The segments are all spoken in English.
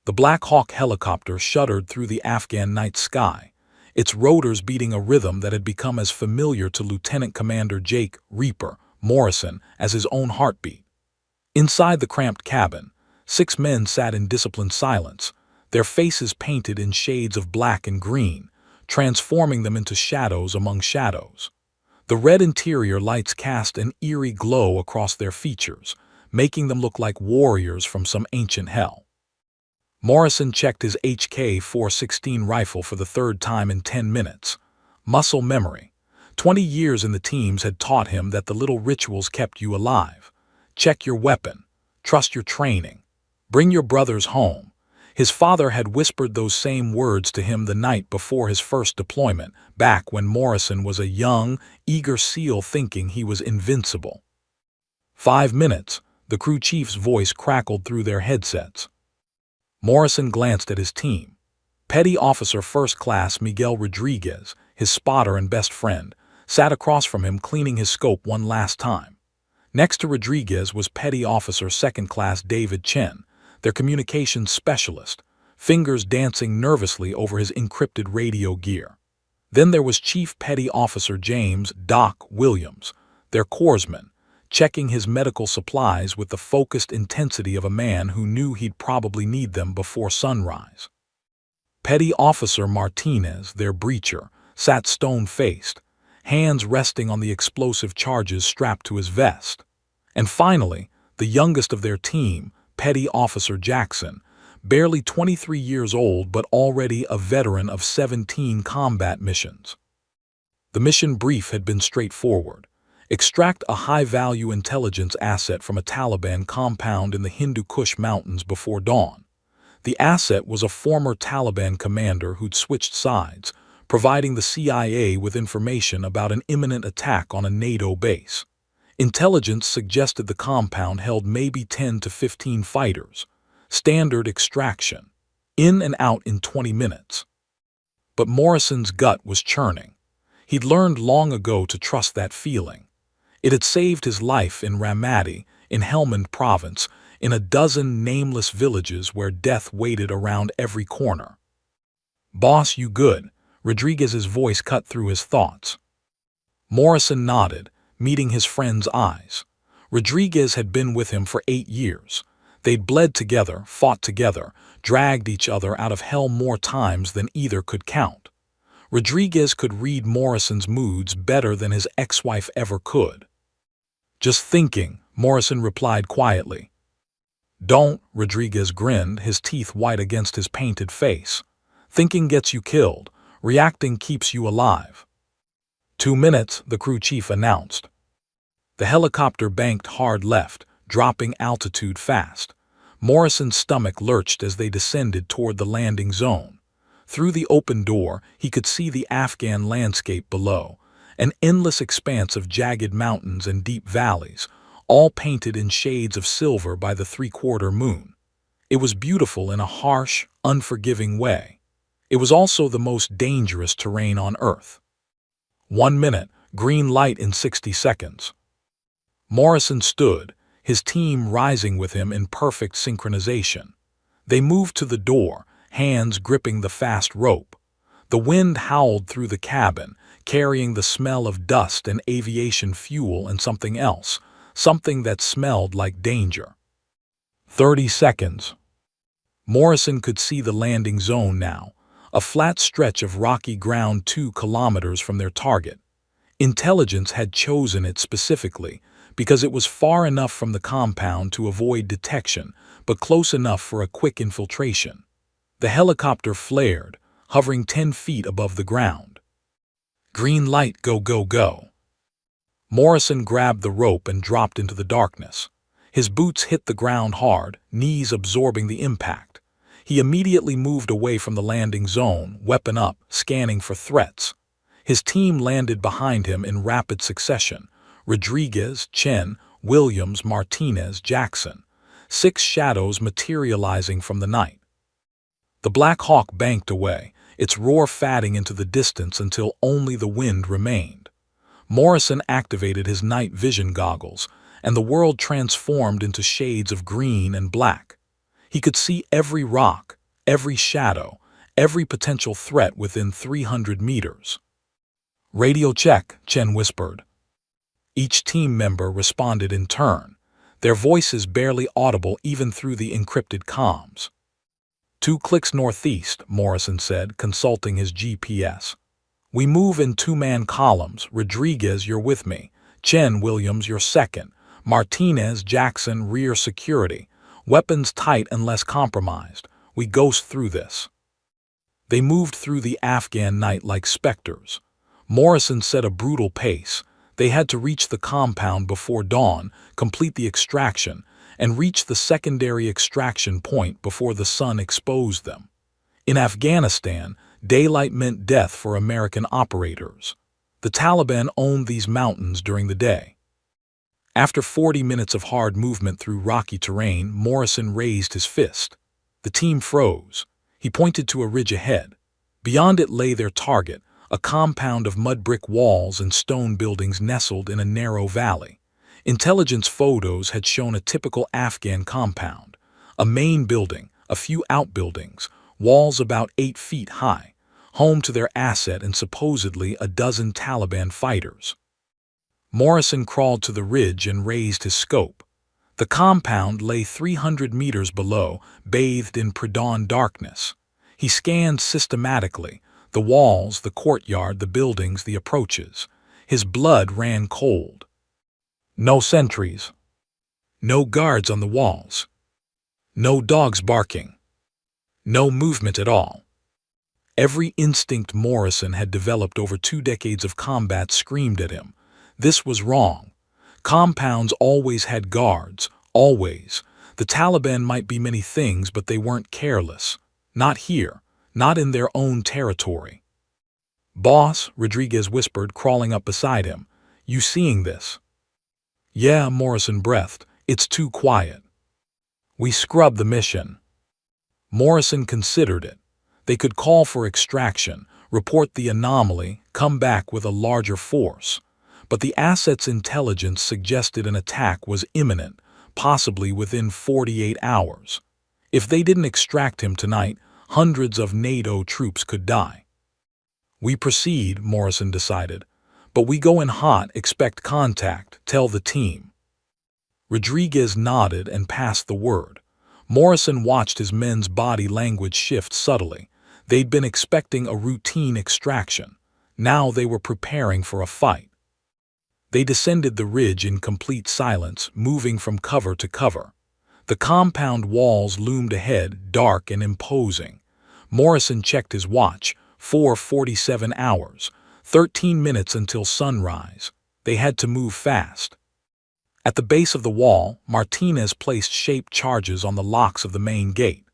The Black Hawk helicopter shuddered through the Afghan night sky, its rotors beating a rhythm that had become as familiar to Lieutenant Commander Jake "Reaper" Morrison as his own heartbeat. Inside the cramped cabin, 6 men sat in disciplined silence, their faces painted in shades of black and green, transforming them into shadows among shadows. The red interior lights cast an eerie glow across their features, making them look like warriors from some ancient hell. Morrison checked his HK-416 rifle for the third time in 10 minutes. Muscle memory. 20 years in the teams had taught him that the little rituals kept you alive. Check your weapon. Trust your training. Bring your brothers home. His father had whispered those same words to him the night before his first deployment, back when Morrison was a young, eager SEAL thinking he was invincible. 5 minutes, the crew chief's voice crackled through their headsets. Morrison glanced at his team. Petty Officer First Class Miguel Rodriguez, his spotter and best friend, sat across from him cleaning his scope one last time. Next to Rodriguez was Petty Officer Second Class David Chen, their communications specialist, fingers dancing nervously over his encrypted radio gear. Then there was Chief Petty Officer James "Doc" Williams, their corpsman, checking his medical supplies with the focused intensity of a man who knew he'd probably need them before sunrise. Petty Officer Martinez, their breacher, sat stone-faced, hands resting on the explosive charges strapped to his vest. And finally, the youngest of their team, Petty Officer Jackson, barely 23 years old but already a veteran of 17 combat missions. The mission brief had been straightforward. Extract a high-value intelligence asset from a Taliban compound in the Hindu Kush Mountains before dawn. The asset was a former Taliban commander who'd switched sides, providing the CIA with information about an imminent attack on a NATO base. Intelligence suggested the compound held maybe 10 to 15 fighters. Standard extraction. In and out in 20 minutes. But Morrison's gut was churning. He'd learned long ago to trust that feeling. It had saved his life in Ramadi, in Helmand Province, in a dozen nameless villages where death waited around every corner. "Boss, you good?" Rodriguez's voice cut through his thoughts. Morrison nodded, meeting his friend's eyes. Rodriguez had been with him for 8 years. They'd bled together, fought together, dragged each other out of hell more times than either could count. Rodriguez could read Morrison's moods better than his ex-wife ever could. "Just thinking," Morrison replied quietly. "Don't," Rodriguez grinned, his teeth white against his painted face. "Thinking gets you killed. Reacting keeps you alive." 2 minutes, the crew chief announced. The helicopter banked hard left, dropping altitude fast. Morrison's stomach lurched as they descended toward the landing zone. Through the open door, he could see the Afghan landscape below, an endless expanse of jagged mountains and deep valleys, all painted in shades of silver by the three-quarter moon. It was beautiful in a harsh, unforgiving way. It was also the most dangerous terrain on Earth. 1 minute, green light in 60 seconds. Morrison stood, his team rising with him in perfect synchronization. They moved to the door, hands gripping the fast rope. The wind howled through the cabin, carrying the smell of dust and aviation fuel and something else, something that smelled like danger. 30 seconds. Morrison could see the landing zone now, a flat stretch of rocky ground 2 kilometers from their target. Intelligence had chosen it specifically because it was far enough from the compound to avoid detection, but close enough for a quick infiltration. The helicopter flared, hovering 10 feet above the ground. "Green light, go, go, go." Morrison grabbed the rope and dropped into the darkness. His boots hit the ground hard, knees absorbing the impact. He immediately moved away from the landing zone, weapon up, scanning for threats. His team landed behind him in rapid succession. Rodriguez, Chen, Williams, Martinez, Jackson. 6 shadows materializing from the night. The Black Hawk banked away, its roar fading into the distance until only the wind remained. Morrison activated his night vision goggles, and the world transformed into shades of green and black. He could see every rock, every shadow, every potential threat within 300 meters. "Radio check," Chen whispered. Each team member responded in turn, their voices barely audible even through the encrypted comms. "2 clicks northeast," Morrison said, consulting his GPS. "We move in two-man columns. Rodriguez, you're with me. Chen, Williams, you're second. Martinez, Jackson, rear security. Weapons tight unless compromised. We ghost through this." They moved through the Afghan night like specters. Morrison set a brutal pace. They had to reach the compound before dawn, complete the extraction, and reach the secondary extraction point before the sun exposed them. In Afghanistan, daylight meant death for American operators. The Taliban owned these mountains during the day. After 40 minutes of hard movement through rocky terrain, Morrison raised his fist. The team froze. He pointed to a ridge ahead. Beyond it lay their target, a compound of mud brick walls and stone buildings nestled in a narrow valley. Intelligence photos had shown a typical Afghan compound. A main building, a few outbuildings, walls about 8 feet high, home to their asset and supposedly a dozen Taliban fighters. Morrison crawled to the ridge and raised his scope. The compound lay 300 meters below, bathed in pre-dawn darkness. He scanned systematically, the walls, the courtyard, the buildings, the approaches. His blood ran cold. No sentries. No guards on the walls. No dogs barking. No movement at all. Every instinct Morrison had developed over 2 decades of combat screamed at him. This was wrong. Compounds always had guards, always. The Taliban might be many things, but they weren't careless. Not here. Not in their own territory. "Boss," Rodriguez whispered, crawling up beside him. "You seeing this?" "Yeah," Morrison breathed. "It's too quiet." "We scrub the mission." Morrison considered it. They could call for extraction, report the anomaly, come back with a larger force. But the asset's intelligence suggested an attack was imminent, possibly within 48 hours. If they didn't extract him tonight, hundreds of NATO troops could die. "We proceed," Morrison decided. "But we go in hot, expect contact, tell the team." Rodriguez nodded and passed the word. Morrison watched his men's body language shift subtly. They'd been expecting a routine extraction. Now they were preparing for a fight. They descended the ridge in complete silence, moving from cover to cover. The compound walls loomed ahead, dark and imposing. Morrison checked his watch. 4:47 hours. 13 minutes until sunrise. They had to move fast. At the base of the wall, Martinez placed shaped charges on the locks of the main gate.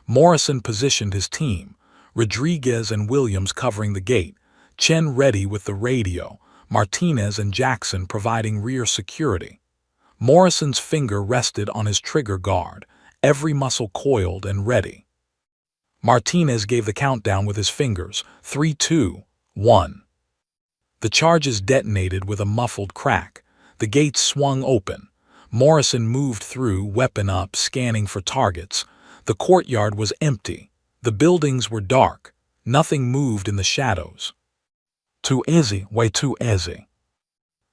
Morrison positioned his team, Rodriguez and Williams covering the gate, Chen ready with the radio, Martinez and Jackson providing rear security. Morrison's finger rested on his trigger guard, every muscle coiled and ready. Martinez gave the countdown with his fingers, 3, 2, 1. The charges detonated with a muffled crack. The gates swung open. Morrison moved through, weapon up, scanning for targets. The courtyard was empty. The buildings were dark. Nothing moved in the shadows. Too easy, way too easy.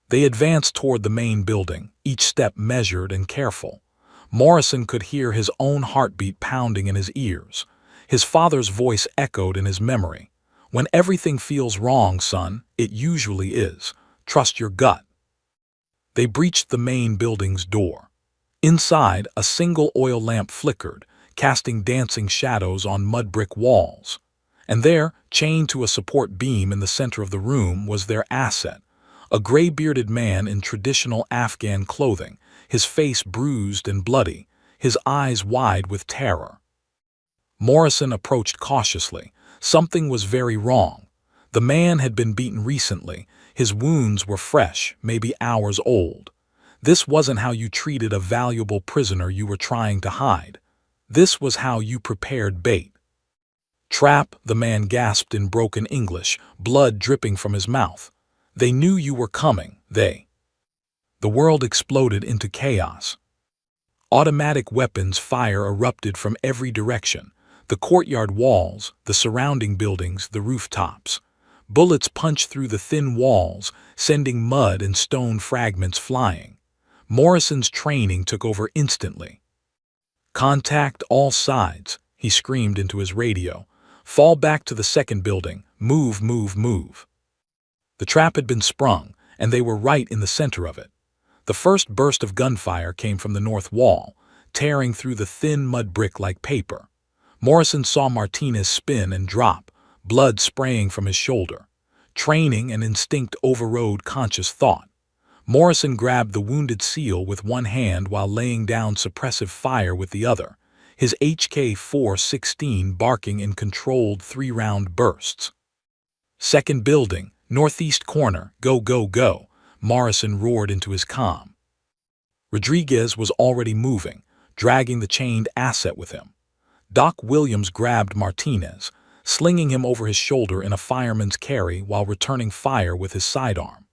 They advanced toward the main building, each step measured and careful. Morrison could hear his own heartbeat pounding in his ears. His father's voice echoed in his memory. "When everything feels wrong, son, it usually is. Trust your gut." They breached the main building's door. Inside, a single oil lamp flickered, casting dancing shadows on mud brick walls. And there, chained to a support beam in the center of the room, was their asset, a gray-bearded man in traditional Afghan clothing, his face bruised and bloody, his eyes wide with terror. Morrison approached cautiously. Something was very wrong. The man had been beaten recently. His wounds were fresh, maybe hours old. This wasn't how you treated a valuable prisoner you were trying to hide. This was how you prepared bait. "Trap," the man gasped in broken English, blood dripping from his mouth. "They knew you were coming, they." The world exploded into chaos. Automatic weapons fire erupted from every direction: the courtyard walls, the surrounding buildings, the rooftops. Bullets punched through the thin walls, sending mud and stone fragments flying. Morrison's training took over instantly. "Contact all sides," he screamed into his radio. "Fall back to the second building. Move, move, move." The trap had been sprung, and they were right in the center of it. The first burst of gunfire came from the north wall, tearing through the thin mud brick like paper. Morrison saw Martinez spin and drop, blood spraying from his shoulder. Training and instinct overrode conscious thought. Morrison grabbed the wounded SEAL with one hand while laying down suppressive fire with the other, his HK-416 barking in controlled 3-round bursts. "Second building, northeast corner, go, go, go," Morrison roared into his comm. Rodriguez was already moving, dragging the chained asset with him. Doc Williams grabbed Martinez, slinging him over his shoulder in a fireman's carry while returning fire with his sidearm.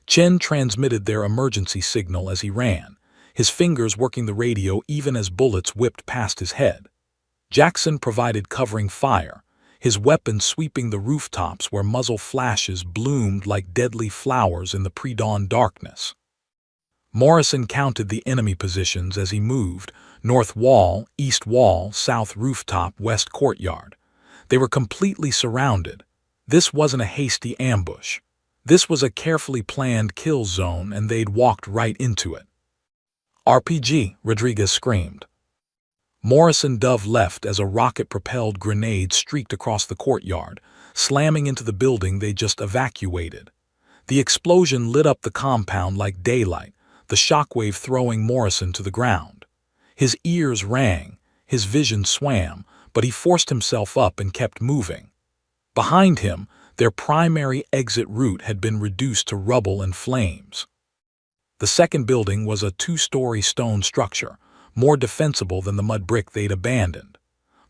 Chen transmitted their emergency signal as he ran, his fingers working the radio even as bullets whipped past his head. Jackson provided covering fire, his weapon sweeping the rooftops where muzzle flashes bloomed like deadly flowers in the pre-dawn darkness. Morrison counted the enemy positions as he moved: north wall, east wall, south rooftop, west courtyard. They were completely surrounded. This wasn't a hasty ambush. This was a carefully planned kill zone, and they'd walked right into it. "RPG!" Rodriguez screamed. Morrison dove left as a rocket-propelled grenade streaked across the courtyard, slamming into the building they just evacuated. The explosion lit up the compound like daylight, the shockwave throwing Morrison to the ground. His ears rang, his vision swam, but he forced himself up and kept moving. Behind him, their primary exit route had been reduced to rubble and flames. The second building was a 2-story stone structure, more defensible than the mud brick they'd abandoned.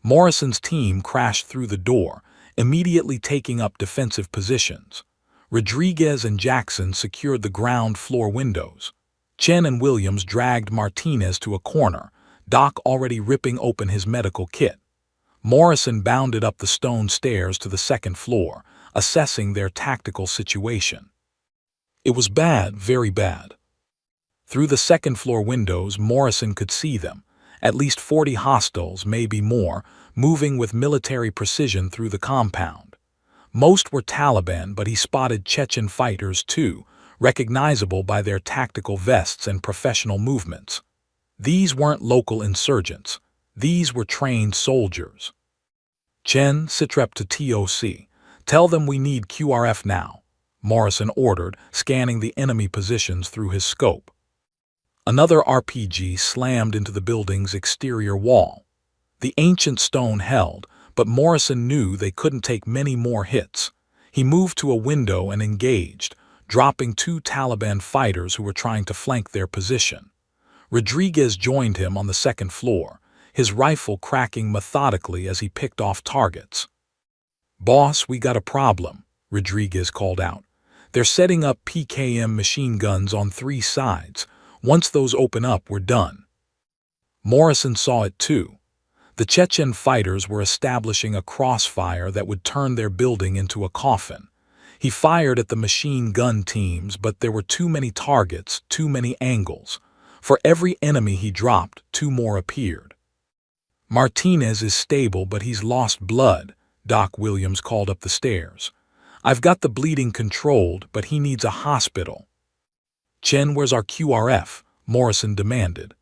Morrison's team crashed through the door, immediately taking up defensive positions. Rodriguez and Jackson secured the ground floor windows. Chen and Williams dragged Martinez to a corner, Doc already ripping open his medical kit. Morrison bounded up the stone stairs to the second floor, assessing their tactical situation. It was bad, very bad. Through the second-floor windows, Morrison could see them, at least 40 hostiles, maybe more, moving with military precision through the compound. Most were Taliban, but he spotted Chechen fighters too, recognizable by their tactical vests and professional movements. These weren't local insurgents. These were trained soldiers. "Chen, sitrep to TOC. Tell them we need QRF now," Morrison ordered, scanning the enemy positions through his scope. Another RPG slammed into the building's exterior wall. The ancient stone held, but Morrison knew they couldn't take many more hits. He moved to a window and engaged, dropping 2 Taliban fighters who were trying to flank their position. Rodriguez joined him on the second floor, his rifle cracking methodically as he picked off targets. "Boss, we got a problem," Rodriguez called out. "They're setting up PKM machine guns on 3 sides. Once those open up, we're done." Morrison saw it too. The Chechen fighters were establishing a crossfire that would turn their building into a coffin. He fired at the machine gun teams, but there were too many targets, too many angles. For every enemy he dropped, 2 more appeared. "Martinez is stable, but he's lost blood," Doc Williams called up the stairs. "I've got the bleeding controlled, but he needs a hospital." "Chen, where's our QRF?" Morrison demanded.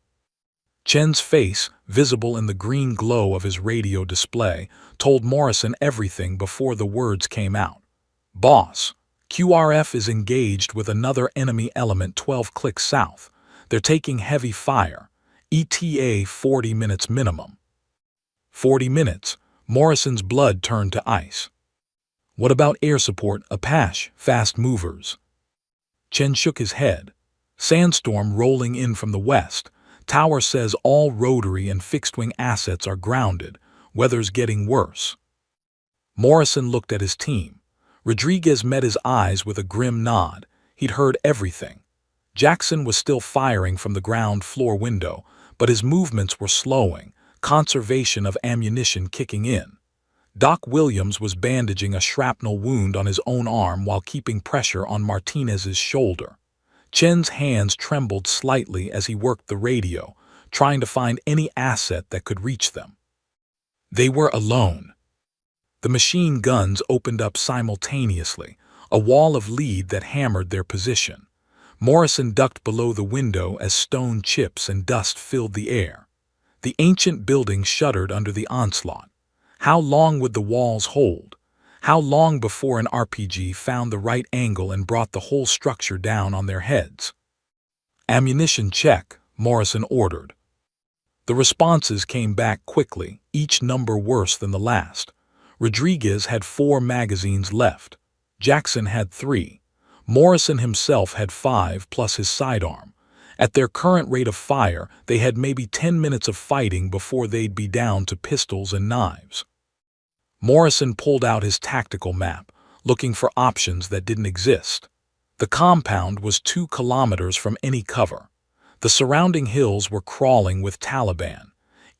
Chen's face, visible in the green glow of his radio display, told Morrison everything before the words came out. "Boss, QRF is engaged with another enemy element 12 clicks south. They're taking heavy fire. ETA 40 minutes minimum." 40 minutes. Morrison's blood turned to ice. "What about air support, Apache, fast movers?" Chen shook his head. "Sandstorm rolling in from the west. Tower says all rotary and fixed-wing assets are grounded. Weather's getting worse." Morrison looked at his team. Rodriguez met his eyes with a grim nod. He'd heard everything. Jackson was still firing from the ground floor window, but his movements were slowing, conservation of ammunition kicking in. Doc Williams was bandaging a shrapnel wound on his own arm while keeping pressure on Martinez's shoulder. Chen's hands trembled slightly as he worked the radio, trying to find any asset that could reach them. They were alone. The machine guns opened up simultaneously, a wall of lead that hammered their position. Morrison ducked below the window as stone chips and dust filled the air. The ancient building shuddered under the onslaught. How long would the walls hold? How long before an RPG found the right angle and brought the whole structure down on their heads? "Ammunition check," Morrison ordered. The responses came back quickly, each number worse than the last. Rodriguez had 4 magazines left. Jackson had 3. Morrison himself had 5 plus his sidearm. At their current rate of fire, they had maybe 10 minutes of fighting before they'd be down to pistols and knives. Morrison pulled out his tactical map, looking for options that didn't exist. The compound was 2 kilometers from any cover. The surrounding hills were crawling with Taliban.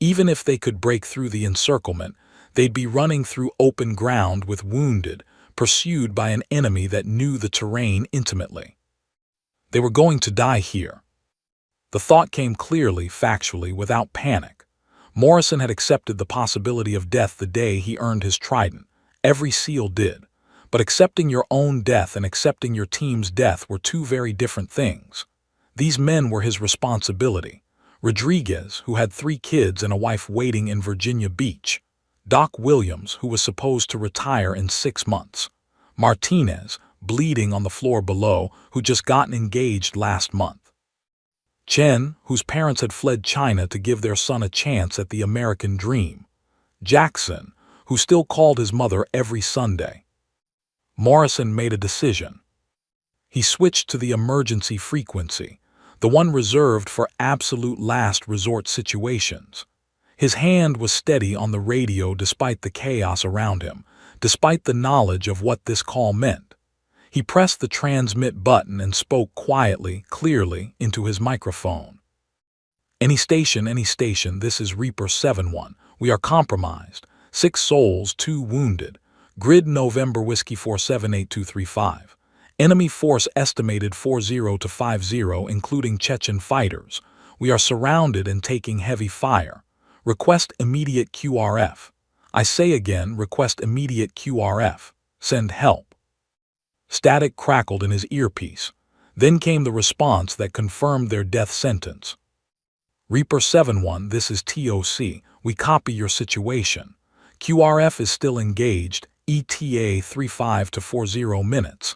Even if they could break through the encirclement, they'd be running through open ground with wounded, pursued by an enemy that knew the terrain intimately. They were going to die here. The thought came clearly, factually, without panic. Morrison had accepted the possibility of death the day he earned his trident. Every SEAL did. But accepting your own death and accepting your team's death were 2 very different things. These men were his responsibility. Rodriguez, who had 3 kids and a wife waiting in Virginia Beach. Doc Williams, who was supposed to retire in 6 months. Martinez, bleeding on the floor below, who just gotten engaged last month. Chen, whose parents had fled China to give their son a chance at the American dream. Jackson, who still called his mother every Sunday. Morrison made a decision. He switched to the emergency frequency, the one reserved for absolute last resort situations. His hand was steady on the radio despite the chaos around him, despite the knowledge of what this call meant. He pressed the transmit button and spoke quietly, clearly, into his microphone. Any station, this is Reaper 7-1. We are compromised. 6 souls, 2 wounded. Grid November Whiskey 478235. Enemy force estimated 40 to 50, including Chechen fighters. We are surrounded and taking heavy fire. Request immediate QRF. I say again, request immediate QRF. Send help. Static crackled in his earpiece. Then came the response that confirmed their death sentence. Reaper 7-1, this is TOC. We copy your situation. QRF is still engaged, ETA 35 to 40 minutes.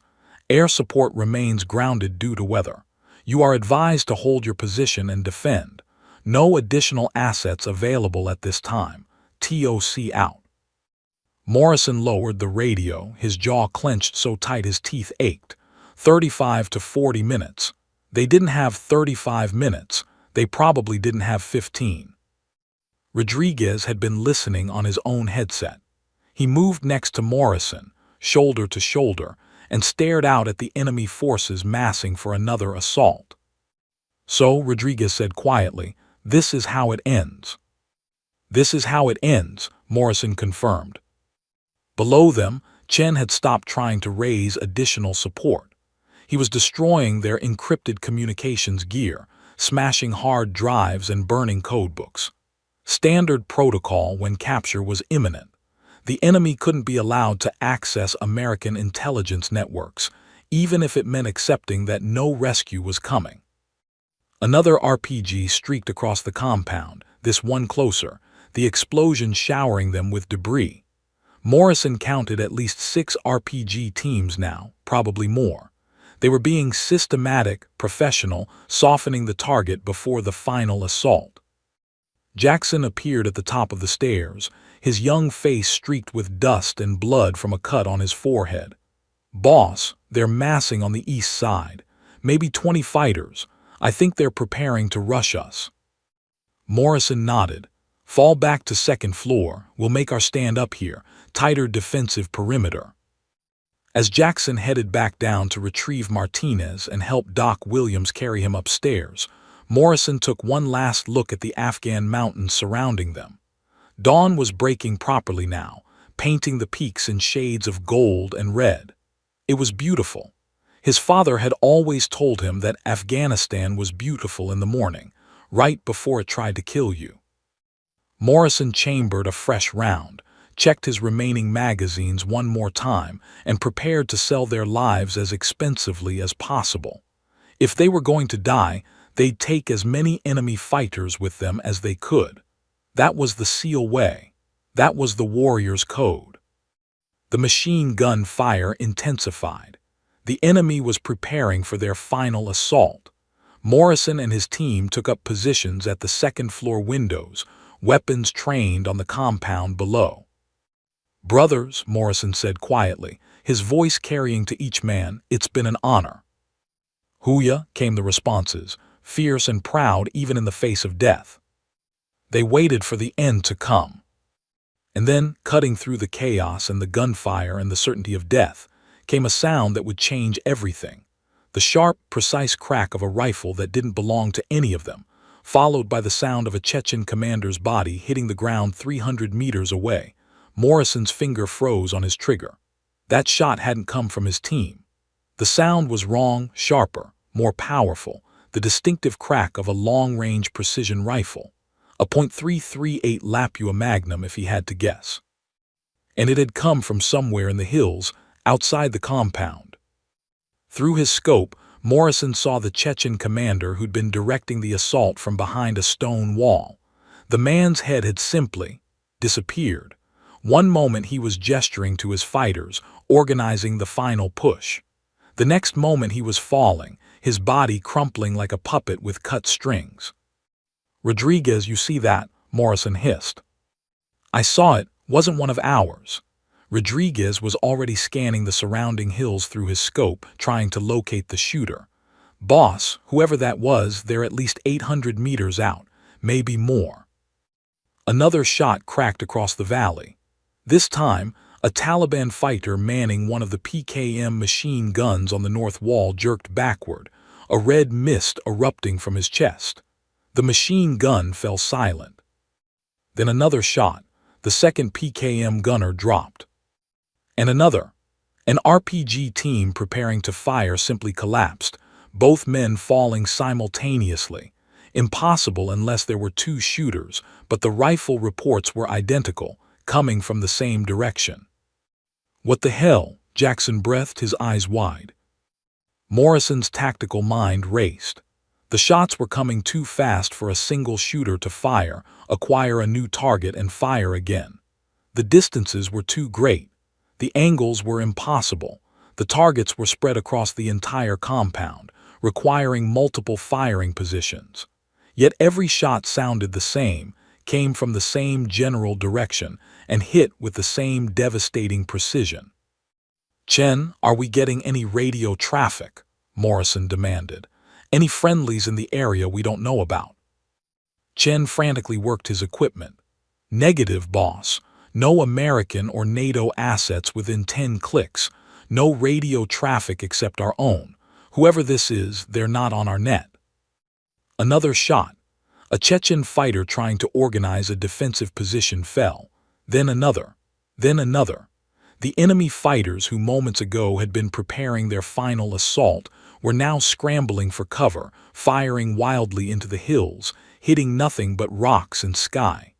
Air support remains grounded due to weather. You are advised to hold your position and defend. No additional assets available at this time. TOC out. Morrison lowered the radio, his jaw clenched so tight his teeth ached. 35 to 40 minutes. They didn't have 35 minutes. They probably didn't have 15. Rodriguez had been listening on his own headset. He moved next to Morrison, shoulder to shoulder, and stared out at the enemy forces massing for another assault. "So," Rodriguez said quietly, "this is how it ends." "This is how it ends," Morrison confirmed. Below them, Chen had stopped trying to raise additional support. He was destroying their encrypted communications gear, smashing hard drives and burning codebooks. Standard protocol when capture was imminent. The enemy couldn't be allowed to access American intelligence networks, even if it meant accepting that no rescue was coming. Another RPG streaked across the compound, this one closer, the explosion showering them with debris. Morrison counted at least 6 RPG teams now, probably more. They were being systematic, professional, softening the target before the final assault. Jackson appeared at the top of the stairs, his young face streaked with dust and blood from a cut on his forehead. "Boss, they're massing on the east side. Maybe 20 fighters. I think they're preparing to rush us." Morrison nodded. "Fall back to second floor. We'll make our stand up here. Tighter defensive perimeter." As Jackson headed back down to retrieve Martinez and help Doc Williams carry him upstairs, Morrison took one last look at the Afghan mountains surrounding them. Dawn was breaking properly now, painting the peaks in shades of gold and red. It was beautiful. His father had always told him that Afghanistan was beautiful in the morning, right before it tried to kill you. Morrison chambered a fresh round, checked his remaining magazines one more time, and prepared to sell their lives as expensively as possible. If they were going to die, they'd take as many enemy fighters with them as they could. That was the SEAL way. That was the warrior's code. The machine gun fire intensified. The enemy was preparing for their final assault. Morrison and his team took up positions at the second-floor windows, weapons trained on the compound below. "Brothers," Morrison said quietly, his voice carrying to each man, "it's been an honor." "Hooyah," came the responses, fierce and proud even in the face of death. They waited for the end to come. And then, cutting through the chaos and the gunfire and the certainty of death, came a sound that would change everything. The sharp, precise crack of a rifle that didn't belong to any of them, followed by the sound of a Chechen commander's body hitting the ground 300 meters away. Morrison's finger froze on his trigger. That shot hadn't come from his team. The sound was wrong, sharper, more powerful, the distinctive crack of a long-range precision rifle. A .338 Lapua Magnum if he had to guess. And it had come from somewhere in the hills, outside the compound. Through his scope, Morrison saw the Chechen commander who'd been directing the assault from behind a stone wall. The man's head had simply disappeared. One moment he was gesturing to his fighters, organizing the final push. The next moment he was falling, his body crumpling like a puppet with cut strings. "Rodriguez, you see that?" Morrison hissed. "I saw it, wasn't one of ours." Rodriguez was already scanning the surrounding hills through his scope, trying to locate the shooter. "Boss, whoever that was, they're at least 800 meters out, maybe more." Another shot cracked across the valley. This time, a Taliban fighter manning one of the PKM machine guns on the north wall jerked backward, a red mist erupting from his chest. The machine gun fell silent. Then another shot. The second PKM gunner dropped. And another. An RPG team preparing to fire simply collapsed, both men falling simultaneously. Impossible unless there were two shooters, but the rifle reports were identical, coming from the same direction. "What the hell?" Jackson breathed, his eyes wide. Morrison's tactical mind raced. The shots were coming too fast for a single shooter to fire, acquire a new target, and fire again. The distances were too great. The angles were impossible. The targets were spread across the entire compound, requiring multiple firing positions. Yet every shot sounded the same, came from the same general direction, and hit with the same devastating precision. "Chen, are we getting any radio traffic?" Morrison demanded. "Any friendlies in the area we don't know about?" Chen frantically worked his equipment. "Negative, boss. No American or NATO assets within 10 clicks. No radio traffic except our own. Whoever this is, they're not on our net." Another shot. A Chechen fighter trying to organize a defensive position fell. Then another. Then another. The enemy fighters who moments ago had been preparing their final assault were now scrambling for cover, firing wildly into the hills, hitting nothing but rocks and sky.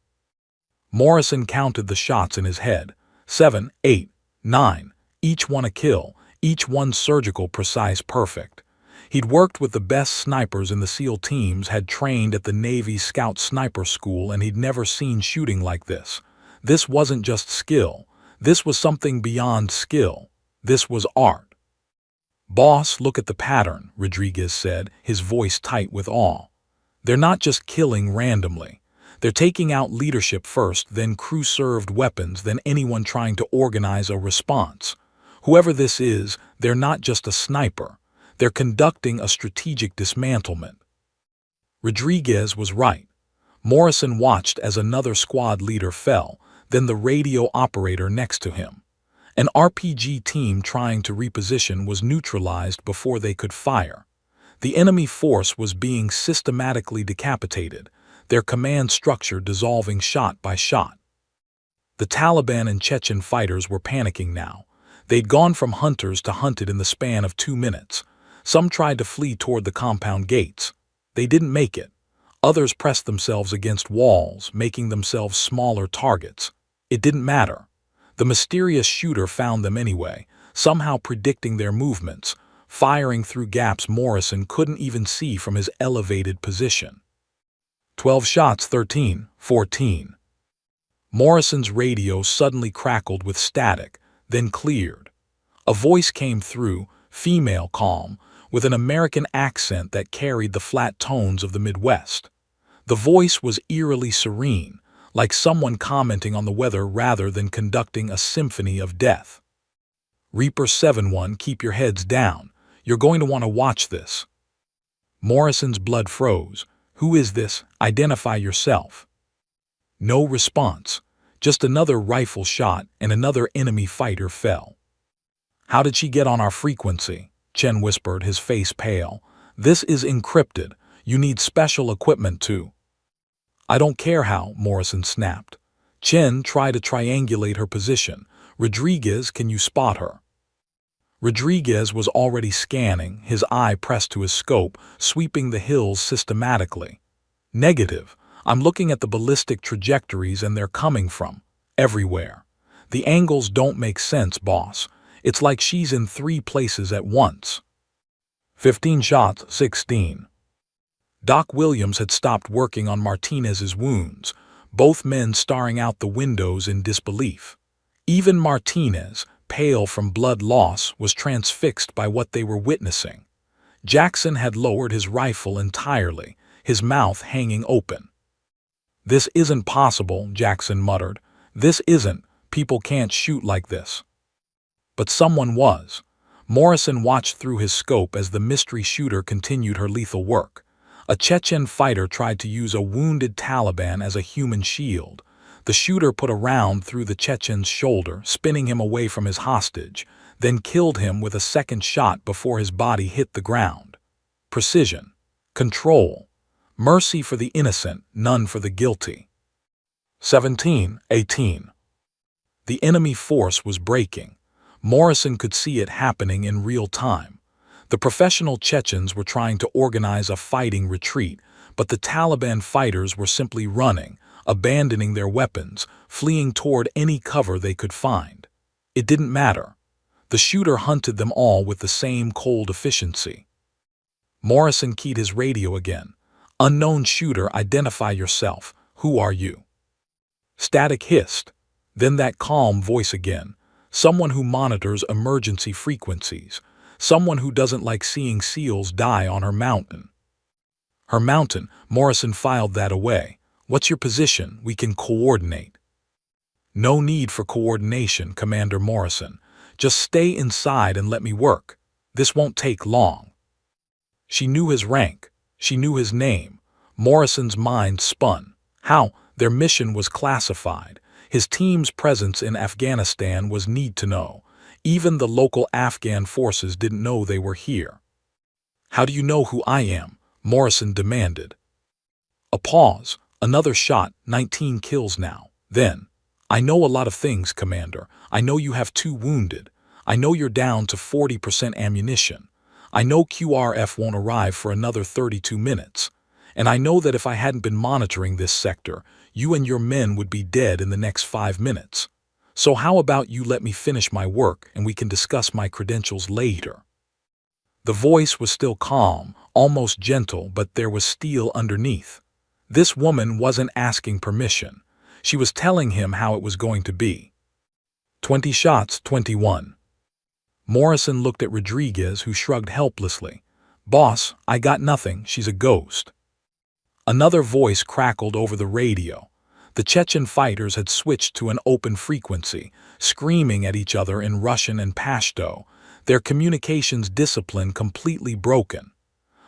Morrison counted the shots in his head. 7, 8, 9, each one a kill, each one surgical, precise, perfect. He'd worked with the best snipers in the SEAL teams, had trained at the Navy Scout Sniper School, and he'd never seen shooting like this. This wasn't just skill. This was something beyond skill. This was art. "Boss, look at the pattern," Rodriguez said, his voice tight with awe. "They're not just killing randomly. They're taking out leadership first, then crew-served weapons, then anyone trying to organize a response. Whoever this is, they're not just a sniper. They're conducting a strategic dismantlement." Rodriguez was right. Morrison watched as another squad leader fell, then the radio operator next to him. An RPG team trying to reposition was neutralized before they could fire. The enemy force was being systematically decapitated, their command structure dissolving shot by shot. The Taliban and Chechen fighters were panicking now. They'd gone from hunters to hunted in the span of 2 minutes. Some tried to flee toward the compound gates. They didn't make it. Others pressed themselves against walls, making themselves smaller targets. It didn't matter. The mysterious shooter found them anyway, somehow predicting their movements, firing through gaps Morrison couldn't even see from his elevated position. 12 shots, 13, 14. Morrison's radio suddenly crackled with static, then cleared. A voice came through, female calm, with an American accent that carried the flat tones of the Midwest. The voice was eerily serene, like someone commenting on the weather rather than conducting a symphony of death. Reaper 7-1, keep your heads down. You're going to want to watch this. Morrison's blood froze. Who is this? Identify yourself. No response. Just another rifle shot and another enemy fighter fell. How did she get on our frequency? Chen whispered, his face pale. This is encrypted. You need special equipment too. I don't care how, Morrison snapped. Chen, try to triangulate her position. Rodriguez, can you spot her? Rodriguez was already scanning, his eye pressed to his scope, sweeping the hills systematically. Negative. I'm looking at the ballistic trajectories and they're coming from everywhere. The angles don't make sense, boss. It's like she's in 3 places at once. 15 shots, 16. Doc Williams had stopped working on Martinez's wounds, both men staring out the windows in disbelief. Even Martinez, pale from blood loss, was transfixed by what they were witnessing. Jackson had lowered his rifle entirely, his mouth hanging open. This isn't possible, Jackson muttered. This isn't. People can't shoot like this. But someone was. Morrison watched through his scope as the mystery shooter continued her lethal work. A Chechen fighter tried to use a wounded Taliban as a human shield. The shooter put a round through the Chechen's shoulder, spinning him away from his hostage, then killed him with a second shot before his body hit the ground. Precision. Control. Mercy for the innocent, none for the guilty. 17, 18. The enemy force was breaking. Morrison could see it happening in real time. The professional Chechens were trying to organize a fighting retreat, but the Taliban fighters were simply running, abandoning their weapons, fleeing toward any cover they could find. It didn't matter. The shooter hunted them all with the same cold efficiency. Morrison keyed his radio again. Unknown shooter, identify yourself. Who are you? Static hissed. Then that calm voice again. Someone who monitors emergency frequencies. Someone who doesn't like seeing seals die on her mountain. Her mountain, Morrison filed that away. What's your position? We can coordinate. No need for coordination, Commander Morrison. Just stay inside and let me work. This won't take long. She knew his rank. She knew his name. Morrison's mind spun. How? Their mission was classified. His team's presence in Afghanistan was need to know. Even the local Afghan forces didn't know they were here. How do you know who I am? Morrison demanded. A pause. Another shot. 19 kills now. Then, I know a lot of things, Commander. I know you have 2 wounded. I know you're down to 40% ammunition. I know QRF won't arrive for another 32 minutes. And I know that if I hadn't been monitoring this sector, you and your men would be dead in the next 5 minutes. So how about you let me finish my work and we can discuss my credentials later? The voice was still calm, almost gentle, but there was steel underneath. This woman wasn't asking permission. She was telling him how it was going to be. 20 shots, 21. Morrison looked at Rodriguez, who shrugged helplessly. Boss, I got nothing. She's a ghost. Another voice crackled over the radio. The Chechen fighters had switched to an open frequency, screaming at each other in Russian and Pashto, their communications discipline completely broken.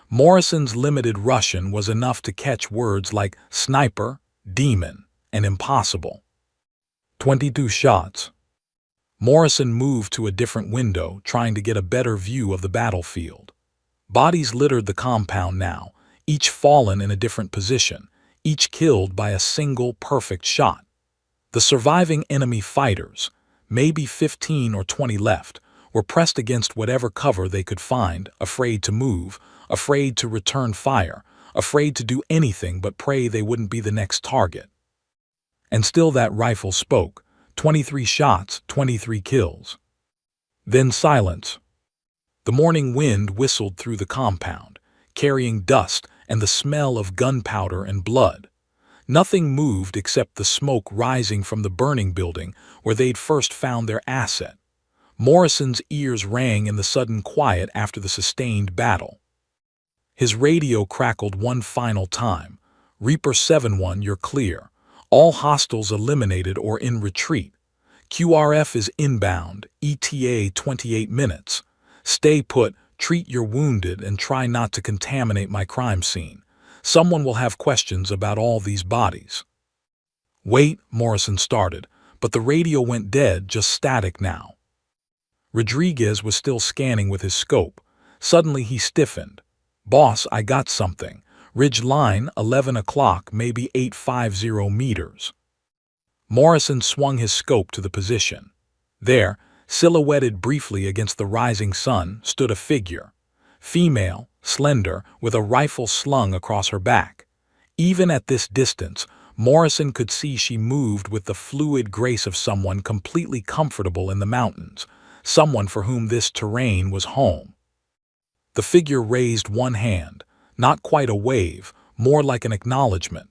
Morrison's limited Russian was enough to catch words like sniper, demon, and impossible. 22 shots. Morrison moved to a different window, trying to get a better view of the battlefield. Bodies littered the compound now, each fallen in a different position, each killed by a single perfect shot. The surviving enemy fighters, maybe 15 or 20 left, were pressed against whatever cover they could find, afraid to move, afraid to return fire, afraid to do anything but pray they wouldn't be the next target. And still that rifle spoke. 23 shots, 23 kills. Then silence. The morning wind whistled through the compound, carrying dust and the smell of gunpowder and blood. Nothing moved except the smoke rising from the burning building where they'd first found their asset. Morrison's ears rang in the sudden quiet after the sustained battle. His radio crackled one final time. Reaper 7-1, you're clear. All hostiles eliminated or in retreat. QRF is inbound, ETA 28 minutes. Stay put, treat your wounded, and try not to contaminate my crime scene. Someone will have questions about all these bodies. Wait, Morrison started, but the radio went dead, just static now. Rodriguez was still scanning with his scope. Suddenly he stiffened. Boss, I got something. Ridge line, 11 o'clock, maybe 850 meters. Morrison swung his scope to the position. There, silhouetted briefly against the rising sun, stood a figure. Female, slender, with a rifle slung across her back. Even at this distance, Morrison could see she moved with the fluid grace of someone completely comfortable in the mountains, someone for whom this terrain was home. The figure raised one hand, not quite a wave, more like an acknowledgement.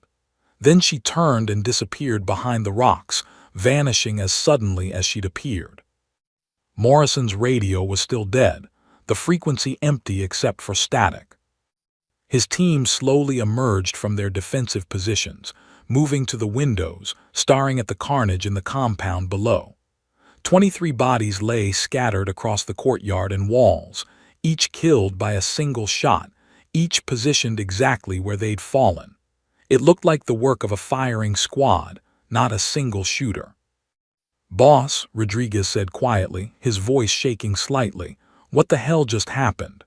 Then she turned and disappeared behind the rocks, vanishing as suddenly as she'd appeared. Morrison's radio was still dead, the frequency empty except for static. His team slowly emerged from their defensive positions, moving to the windows, staring at the carnage in the compound below. 23 bodies lay scattered across the courtyard and walls, each killed by a single shot, each positioned exactly where they'd fallen. It looked like the work of a firing squad, not a single shooter. Boss, Rodriguez said quietly, his voice shaking slightly, what the hell just happened?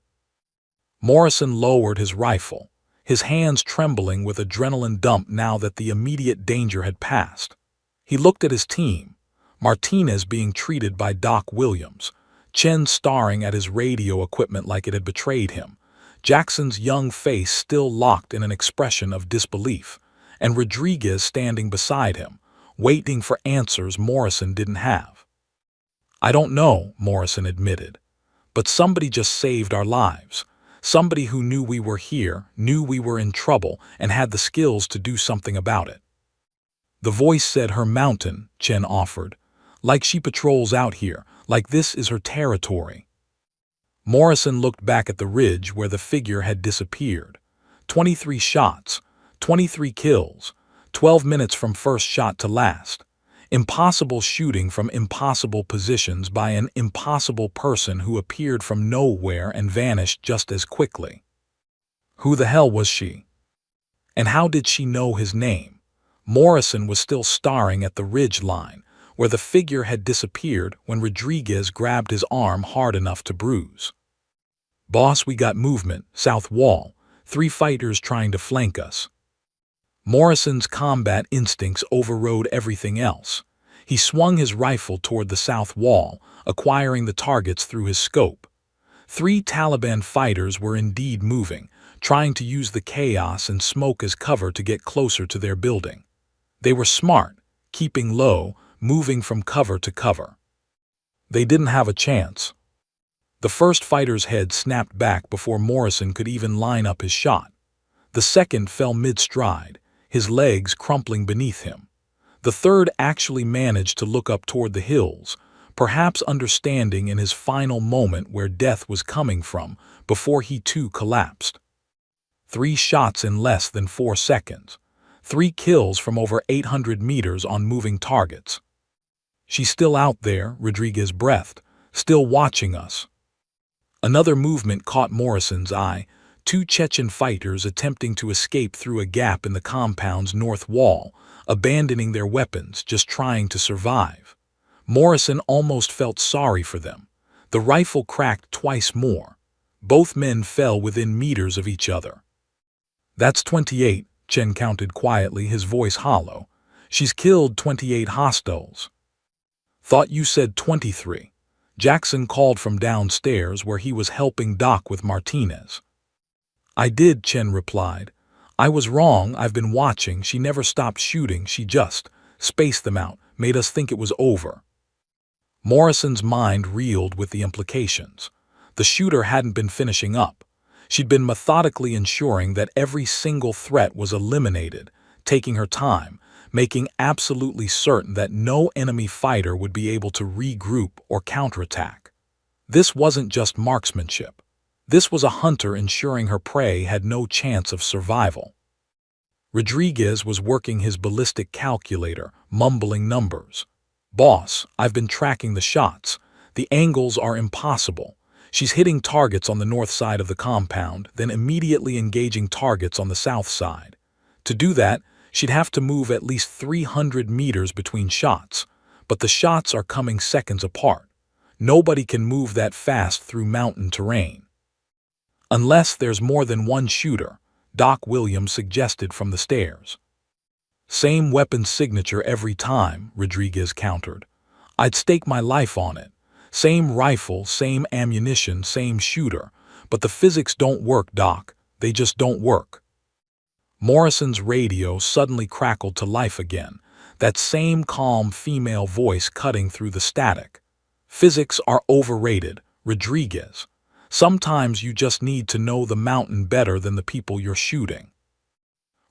Morrison lowered his rifle, his hands trembling with adrenaline dump now that the immediate danger had passed. He looked at his team, Martinez being treated by Doc Williams, Chen staring at his radio equipment like it had betrayed him, Jackson's young face still locked in an expression of disbelief, and Rodriguez standing beside him, waiting for answers Morrison didn't have. I don't know, Morrison admitted, but somebody just saved our lives. Somebody who knew we were here, knew we were in trouble, and had the skills to do something about it. The voice said her mountain, Chen offered, like she patrols out here, like this is her territory. Morrison looked back at the ridge where the figure had disappeared. 23 shots, 23 kills, 12 minutes from first shot to last. Impossible shooting from impossible positions by an impossible person who appeared from nowhere and vanished just as quickly. Who the hell was she? And how did she know his name? Morrison was still staring at the ridge line, where the figure had disappeared when Rodriguez grabbed his arm hard enough to bruise. Boss, we got movement, south wall, 3 fighters trying to flank us. Morrison's combat instincts overrode everything else. He swung his rifle toward the south wall, acquiring the targets through his scope. 3 Taliban fighters were indeed moving, trying to use the chaos and smoke as cover to get closer to their building. They were smart, keeping low, moving from cover to cover. They didn't have a chance. The first fighter's head snapped back before Morrison could even line up his shot. The second fell mid-stride, his legs crumpling beneath him. The third actually managed to look up toward the hills, perhaps understanding in his final moment where death was coming from, before he too collapsed. 3 shots in less than 4 seconds. 3 kills from over 800 meters on moving targets. She's still out there, Rodriguez breathed, still watching us. Another movement caught Morrison's eye, 2 Chechen fighters attempting to escape through a gap in the compound's north wall, abandoning their weapons, just trying to survive. Morrison almost felt sorry for them. The rifle cracked twice more. Both men fell within meters of each other. "That's 28, Chen counted quietly, his voice hollow. "She's killed 28 hostiles." "Thought you said 23. Jackson called from downstairs where he was helping Doc with Martinez. "I did," Chen replied. "I was wrong, I've been watching. She never stopped shooting, she just spaced them out, made us think it was over." Morrison's mind reeled with the implications. The shooter hadn't been finishing up. She'd been methodically ensuring that every single threat was eliminated, taking her time, making absolutely certain that no enemy fighter would be able to regroup or counterattack. This wasn't just marksmanship. This was a hunter ensuring her prey had no chance of survival. Rodriguez was working his ballistic calculator, mumbling numbers. "Boss, I've been tracking the shots. The angles are impossible. She's hitting targets on the north side of the compound, then immediately engaging targets on the south side. To do that, she'd have to move at least 300 meters between shots, but the shots are coming seconds apart. Nobody can move that fast through mountain terrain." "Unless there's more than one shooter," Doc Williams suggested from the stairs. "Same weapon signature every time," Rodriguez countered. "I'd stake my life on it. Same rifle, same ammunition, same shooter. But the physics don't work, Doc. They just don't work." Morrison's radio suddenly crackled to life again, that same calm female voice cutting through the static. "Physics are overrated, Rodriguez. Sometimes you just need to know the mountain better than the people you're shooting."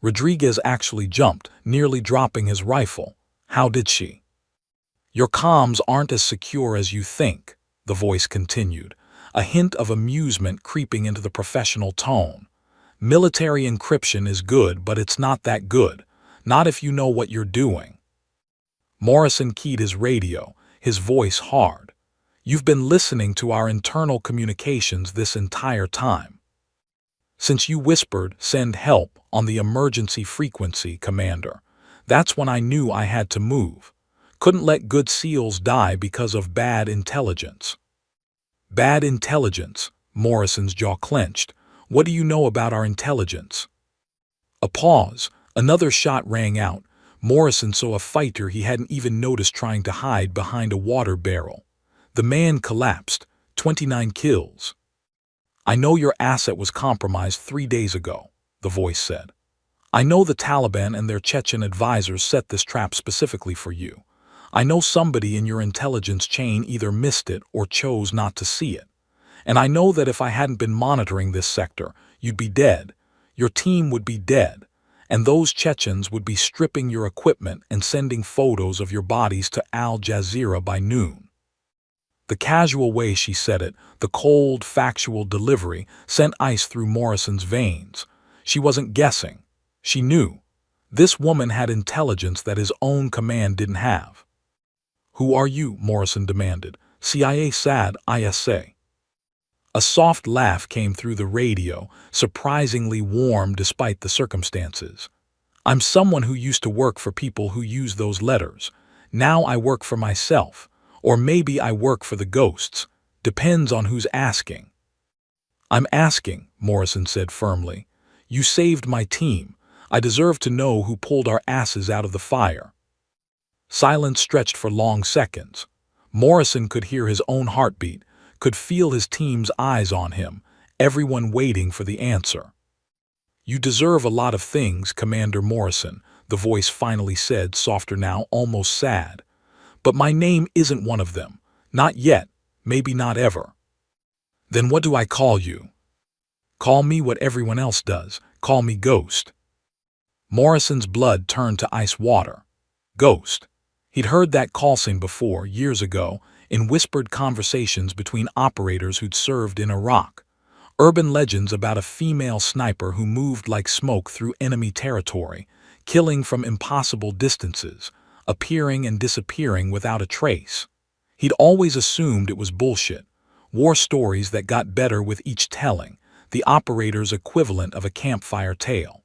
Rodriguez actually jumped, nearly dropping his rifle. "How did she?" "Your comms aren't as secure as you think," the voice continued, a hint of amusement creeping into the professional tone. "Military encryption is good, but it's not that good. Not if you know what you're doing." Morrison keyed his radio, his voice hard. "You've been listening to our internal communications this entire time. Since you whispered, 'Send help,' on the emergency frequency, Commander, that's when I knew I had to move. Couldn't let good SEALs die because of bad intelligence." "Bad intelligence?" Morrison's jaw clenched. "What do you know about our intelligence?" A pause. Another shot rang out. Morrison saw a fighter he hadn't even noticed trying to hide behind a water barrel. The man collapsed. 29 kills. "I know your asset was compromised 3 days ago," the voice said. "I know the Taliban and their Chechen advisors set this trap specifically for you. I know somebody in your intelligence chain either missed it or chose not to see it. And I know that if I hadn't been monitoring this sector, you'd be dead. Your team would be dead. And those Chechens would be stripping your equipment and sending photos of your bodies to Al Jazeera by noon." The casual way she said it, the cold, factual delivery, sent ice through Morrison's veins. She wasn't guessing. She knew. This woman had intelligence that his own command didn't have. "Who are you?" Morrison demanded. "CIA, SAD, ISA." A soft laugh came through the radio, surprisingly warm despite the circumstances. "I'm someone who used to work for people who use those letters. Now I work for myself. Or maybe I work for the ghosts. Depends on who's asking." "I'm asking," Morrison said firmly. "You saved my team. I deserve to know who pulled our asses out of the fire." Silence stretched for long seconds. Morrison could hear his own heartbeat, could feel his team's eyes on him, everyone waiting for the answer. "You deserve a lot of things, Commander Morrison," the voice finally said, softer now, almost sad. "But my name isn't one of them. Not yet, maybe not ever." "Then what do I call you?" "Call me what everyone else does. Call me Ghost." Morrison's blood turned to ice water. Ghost. He'd heard that call sign before, years ago, in whispered conversations between operators who'd served in Iraq. Urban legends about a female sniper who moved like smoke through enemy territory, killing from impossible distances, appearing and disappearing without a trace. He'd always assumed it was bullshit, war stories that got better with each telling, the operator's equivalent of a campfire tale.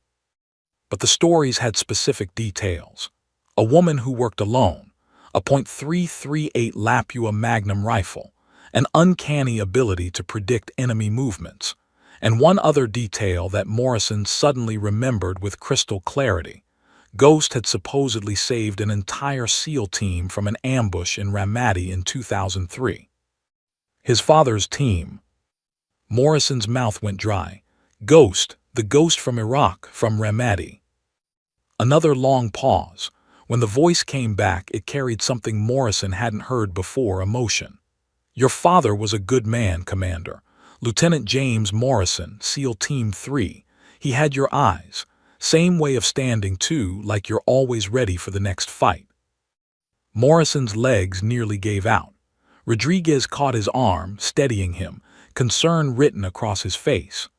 But the stories had specific details. A woman who worked alone, a .338 Lapua Magnum rifle, an uncanny ability to predict enemy movements. And one other detail that Morrison suddenly remembered with crystal clarity. Ghost had supposedly saved an entire SEAL team from an ambush in Ramadi in 2003. His father's team. Morrison's mouth went dry. Ghost, the ghost from Iraq, from Ramadi. Another long pause. When the voice came back, it carried something Morrison hadn't heard before: emotion. Your father was a good man, Commander. Lieutenant James Morrison, SEAL Team 3. He had your eyes. Same way of standing, too, like you're always ready for the next fight. Morrison's legs nearly gave out. Rodriguez caught his arm, steadying him, concern written across his face.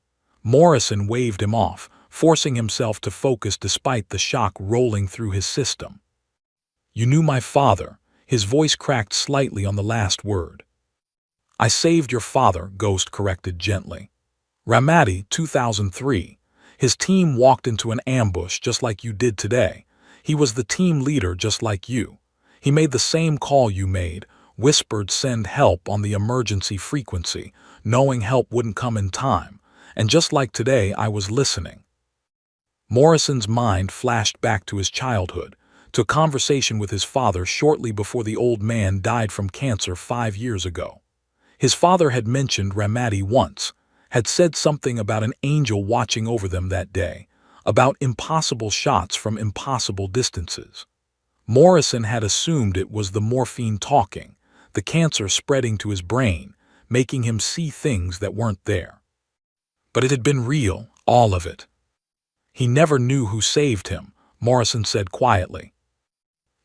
Morrison waved him off, forcing himself to focus despite the shock rolling through his system. You knew my father. His voice cracked slightly on the last word. I saved your father, Ghost corrected gently. Ramadi, 2003. His team walked into an ambush just like you did today. He was the team leader just like you. He made the same call you made, whispered send help on the emergency frequency, knowing help wouldn't come in time. And just like today, I was listening. Morrison's mind flashed back to his childhood, to a conversation with his father shortly before the old man died from cancer 5 years ago. His father had mentioned Ramadi once, had said something about an angel watching over them that day, about impossible shots from impossible distances. Morrison had assumed it was the morphine talking, the cancer spreading to his brain, making him see things that weren't there. But it had been real, all of it. He never knew who saved him, Morrison said quietly.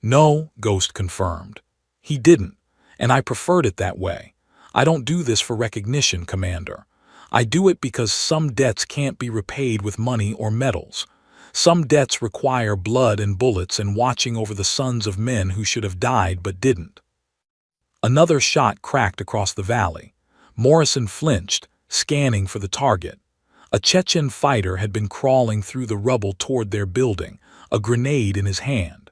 No, Ghost confirmed. He didn't, and I preferred it that way. I don't do this for recognition, Commander. I do it because some debts can't be repaid with money or medals. Some debts require blood and bullets and watching over the sons of men who should have died but didn't. Another shot cracked across the valley. Morrison flinched, scanning for the target. A Chechen fighter had been crawling through the rubble toward their building, a grenade in his hand.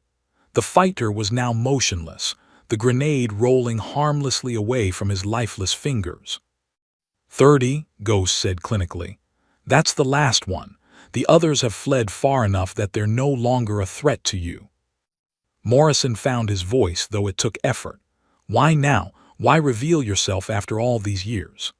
The fighter was now motionless, the grenade rolling harmlessly away from his lifeless fingers. 30, Ghost said clinically. That's the last one. The others have fled far enough that they're no longer a threat to you. Morrison found his voice, though it took effort. Why now? Why reveal yourself after all these years?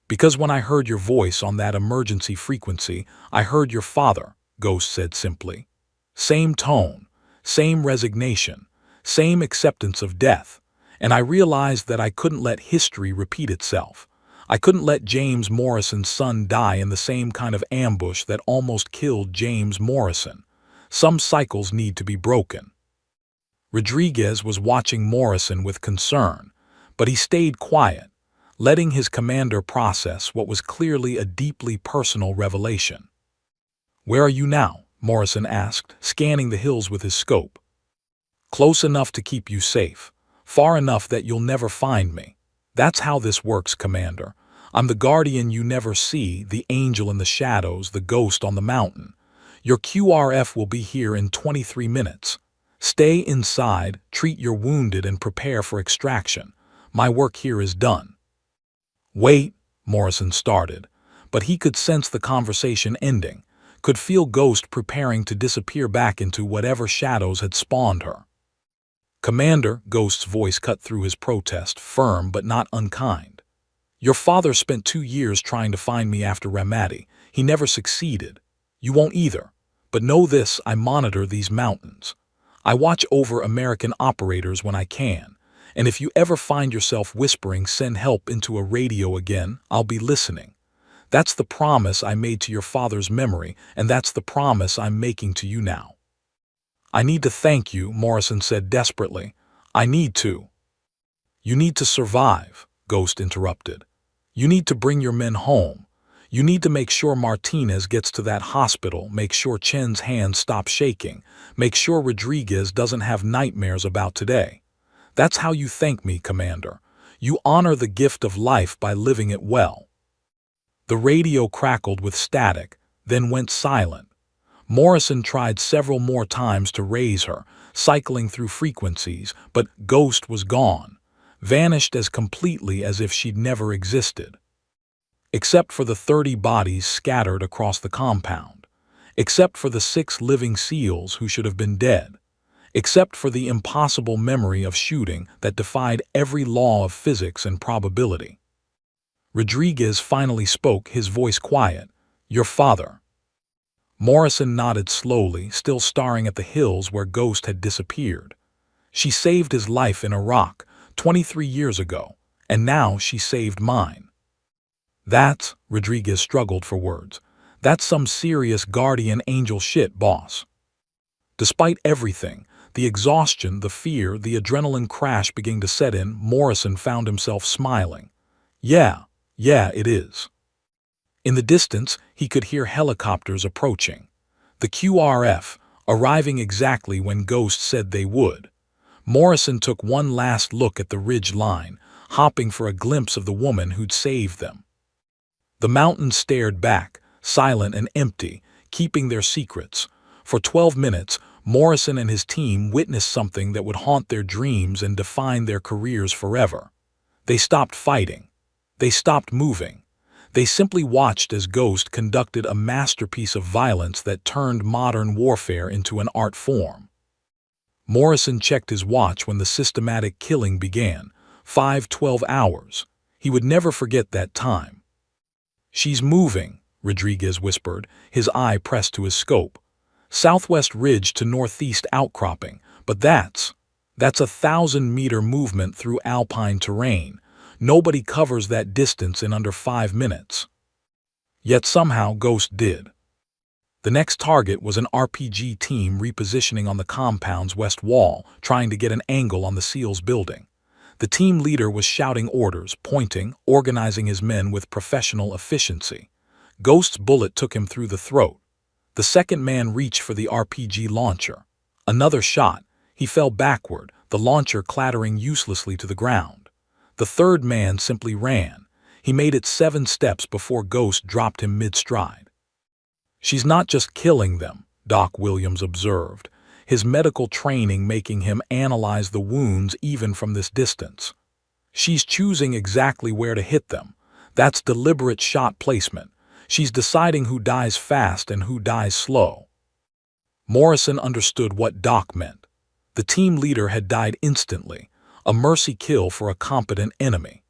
Because when I heard your voice on that emergency frequency, I heard your father, Ghost said simply. Same tone, same resignation, same acceptance of death, and I realized that I couldn't let history repeat itself. I couldn't let James Morrison's son die in the same kind of ambush that almost killed James Morrison. Some cycles need to be broken. Rodriguez was watching Morrison with concern, but he stayed quiet, letting his commander process what was clearly a deeply personal revelation. Where are you now? Morrison asked, scanning the hills with his scope. Close enough to keep you safe, far enough that you'll never find me. That's how this works, Commander. I'm the guardian you never see, the angel in the shadows, the ghost on the mountain. Your QRF will be here in 23 minutes. Stay inside, treat your wounded, and prepare for extraction. My work here is done. Wait, Morrison started, but he could sense the conversation ending, could feel Ghost preparing to disappear back into whatever shadows had spawned her. Commander, Ghost's voice cut through his protest, firm but not unkind. Your father spent 2 years trying to find me after Ramadi. He never succeeded. You won't either. But know this, I monitor these mountains. I watch over American operators when I can, and if you ever find yourself whispering send help into a radio again, I'll be listening. That's the promise I made to your father's memory, and that's the promise I'm making to you now. I need to thank you, Morrison said desperately. I need to. You need to survive, Ghost interrupted. You need to bring your men home. You need to make sure Martinez gets to that hospital, make sure Chen's hands stop shaking, make sure Rodriguez doesn't have nightmares about today. That's how you thank me, Commander. You honor the gift of life by living it well. The radio crackled with static, then went silent. Morrison tried several more times to raise her, cycling through frequencies, but Ghost was gone. vanished as completely as if she'd never existed. Except for the 30 bodies scattered across the compound. Except for the 6 living SEALs who should have been dead. Except for the impossible memory of shooting that defied every law of physics and probability. Rodriguez finally spoke, his voice quiet. "Your father." Morrison nodded slowly, still staring at the hills where Ghost had disappeared. She saved his life in Iraq 23 years ago, and now she saved mine. That's, Rodriguez struggled for words, that's some serious guardian angel shit, boss. Despite everything, the exhaustion, the fear, the adrenaline crash beginning to set in, Morrison found himself smiling. Yeah, it is. In the distance, he could hear helicopters approaching. The QRF, arriving exactly when Ghost said they would. Morrison took one last look at the ridge line, hopping for a glimpse of the woman who'd saved them. The mountains stared back, silent and empty, keeping their secrets. For 12 minutes, Morrison and his team witnessed something that would haunt their dreams and define their careers forever. They stopped fighting. They stopped moving. They simply watched as Ghost conducted a masterpiece of violence that turned modern warfare into an art form. Morrison checked his watch when the systematic killing began. 5:12 hours. He would never forget that time. "She's moving," Rodriguez whispered, his eye pressed to his scope. "Southwest ridge to northeast outcropping, but that's 1,000-meter movement through alpine terrain. Nobody covers that distance in under 5 minutes. Yet somehow Ghost did. The next target was an RPG team repositioning on the compound's west wall, trying to get an angle on the SEALs building. The team leader was shouting orders, pointing, organizing his men with professional efficiency. Ghost's bullet took him through the throat. The second man reached for the RPG launcher. Another shot. He fell backward, the launcher clattering uselessly to the ground. The third man simply ran. He made it 7 steps before Ghost dropped him mid-stride. "She's not just killing them," Doc Williams observed, his medical training making him analyze the wounds even from this distance. "She's choosing exactly where to hit them. That's deliberate shot placement. She's deciding who dies fast and who dies slow." Morrison understood what Doc meant. The team leader had died instantly, a mercy kill for a competent enemy.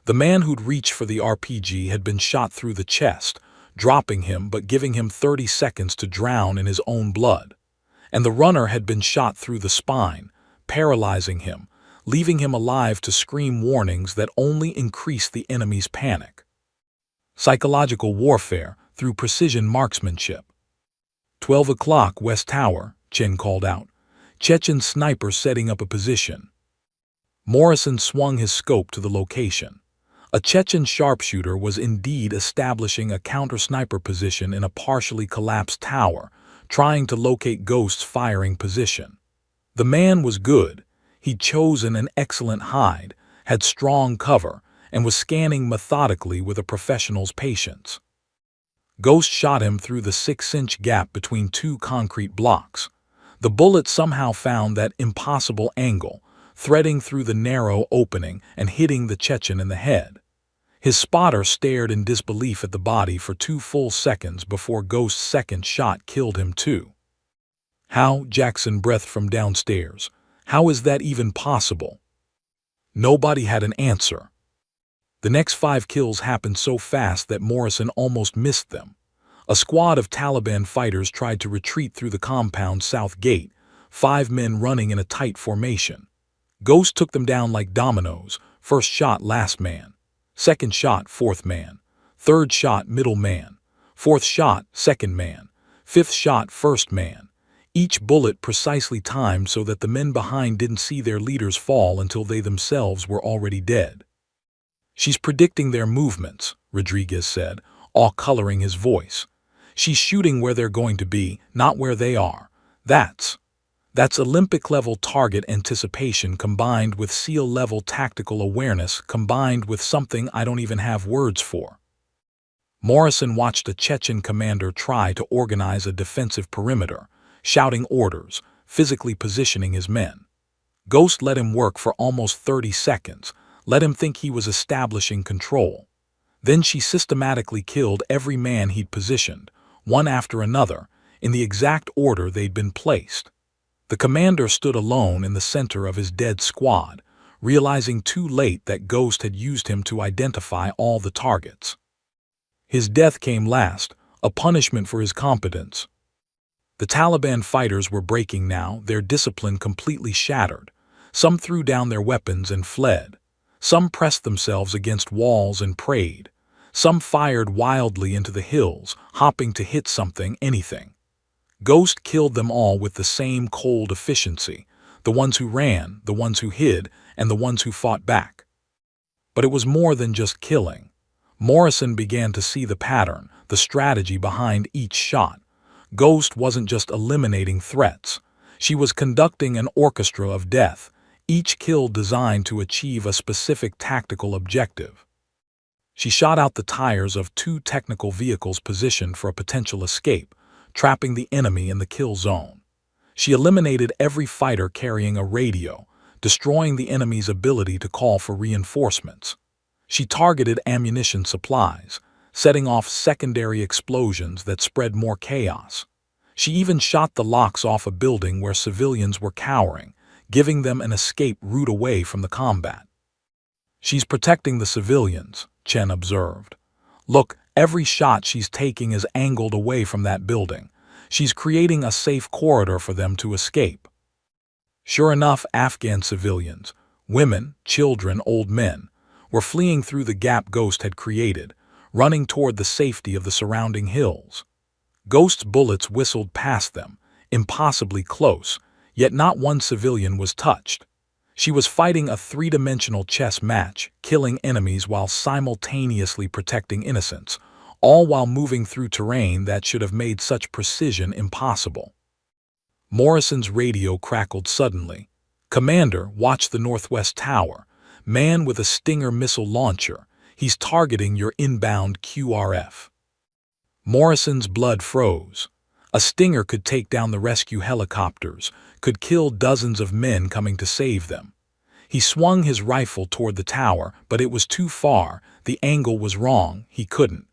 The man who'd reached for the RPG had been shot through the chest, dropping him but giving him 30 seconds to drown in his own blood. And the runner had been shot through the spine, paralyzing him, leaving him alive to scream warnings that only increased the enemy's panic. Psychological warfare through precision marksmanship. 12 o'clock West Tower, Chen called out. Chechen sniper setting up a position. Morrison swung his scope to the location. A Chechen sharpshooter was indeed establishing a counter-sniper position in a partially collapsed tower, trying to locate Ghost's firing position. The man was good. He'd chosen an excellent hide, had strong cover, and was scanning methodically with a professional's patience. Ghost shot him through the 6-inch gap between 2 concrete blocks. The bullet somehow found that impossible angle, threading through the narrow opening and hitting the Chechen in the head. His spotter stared in disbelief at the body for 2 full seconds before Ghost's second shot killed him too. "How?" Jackson breathed from downstairs. "How is that even possible?" Nobody had an answer. The next 5 kills happened so fast that Morrison almost missed them. A squad of Taliban fighters tried to retreat through the compound's south gate, 5 men running in a tight formation. Ghost took them down like dominoes. First shot, last man. Second shot, fourth man. Third shot, middle man. Fourth shot, second man. Fifth shot, first man. Each bullet precisely timed so that the men behind didn't see their leaders fall until they themselves were already dead. "She's predicting their movements," Rodriguez said, all coloring his voice. "She's shooting where they're going to be, not where they are. That's Olympic-level target anticipation combined with SEAL-level tactical awareness combined with something I don't even have words for." Morrison watched a Chechen commander try to organize a defensive perimeter, shouting orders, physically positioning his men. Ghost let him work for almost 30 seconds, let him think he was establishing control. Then she systematically killed every man he'd positioned, one after another, in the exact order they'd been placed. The commander stood alone in the center of his dead squad, realizing too late that Ghost had used him to identify all the targets. His death came last, a punishment for his competence. The Taliban fighters were breaking now, their discipline completely shattered. Some threw down their weapons and fled. Some pressed themselves against walls and prayed. Some fired wildly into the hills, hopping to hit something, anything. Ghost killed them all with the same cold efficiency, the ones who ran, the ones who hid, and the ones who fought back. But it was more than just killing. Morrison began to see the pattern, the strategy behind each shot. Ghost wasn't just eliminating threats. She was conducting an orchestra of death, each kill designed to achieve a specific tactical objective. She shot out the tires of 2 technical vehicles positioned for a potential escape, trapping the enemy in the kill zone. She eliminated every fighter carrying a radio, destroying the enemy's ability to call for reinforcements. She targeted ammunition supplies, setting off secondary explosions that spread more chaos. She even shot the locks off a building where civilians were cowering, giving them an escape route away from the combat. "She's protecting the civilians," Chen observed. "Look, every shot she's taking is angled away from that building. She's creating a safe corridor for them to escape." Sure enough, Afghan civilians, women, children, old men, were fleeing through the gap Ghost had created, running toward the safety of the surrounding hills. Ghost's bullets whistled past them, impossibly close, yet not one civilian was touched. She was fighting a 3-dimensional chess match, killing enemies while simultaneously protecting innocents, all while moving through terrain that should have made such precision impossible. Morrison's radio crackled suddenly. "Commander, watch the northwest tower. Man with a Stinger missile launcher. He's targeting your inbound QRF." Morrison's blood froze. A Stinger could take down the rescue helicopters, could kill dozens of men coming to save them. He swung his rifle toward the tower, but it was too far, the angle was wrong, he couldn't.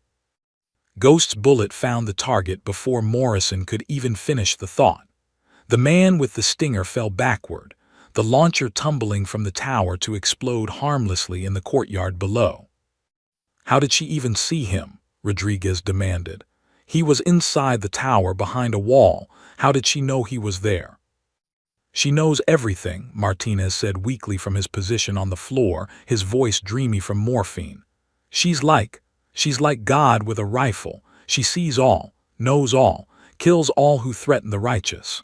Ghost's bullet found the target before Morrison could even finish the thought. The man with the Stinger fell backward, the launcher tumbling from the tower to explode harmlessly in the courtyard below. "How did she even see him?" Rodriguez demanded. "He was inside the tower behind a wall. How did she know he was there?" "She knows everything," Martinez said weakly from his position on the floor, his voice dreamy from morphine. She's like God with a rifle. She sees all, knows all, kills all who threaten the righteous."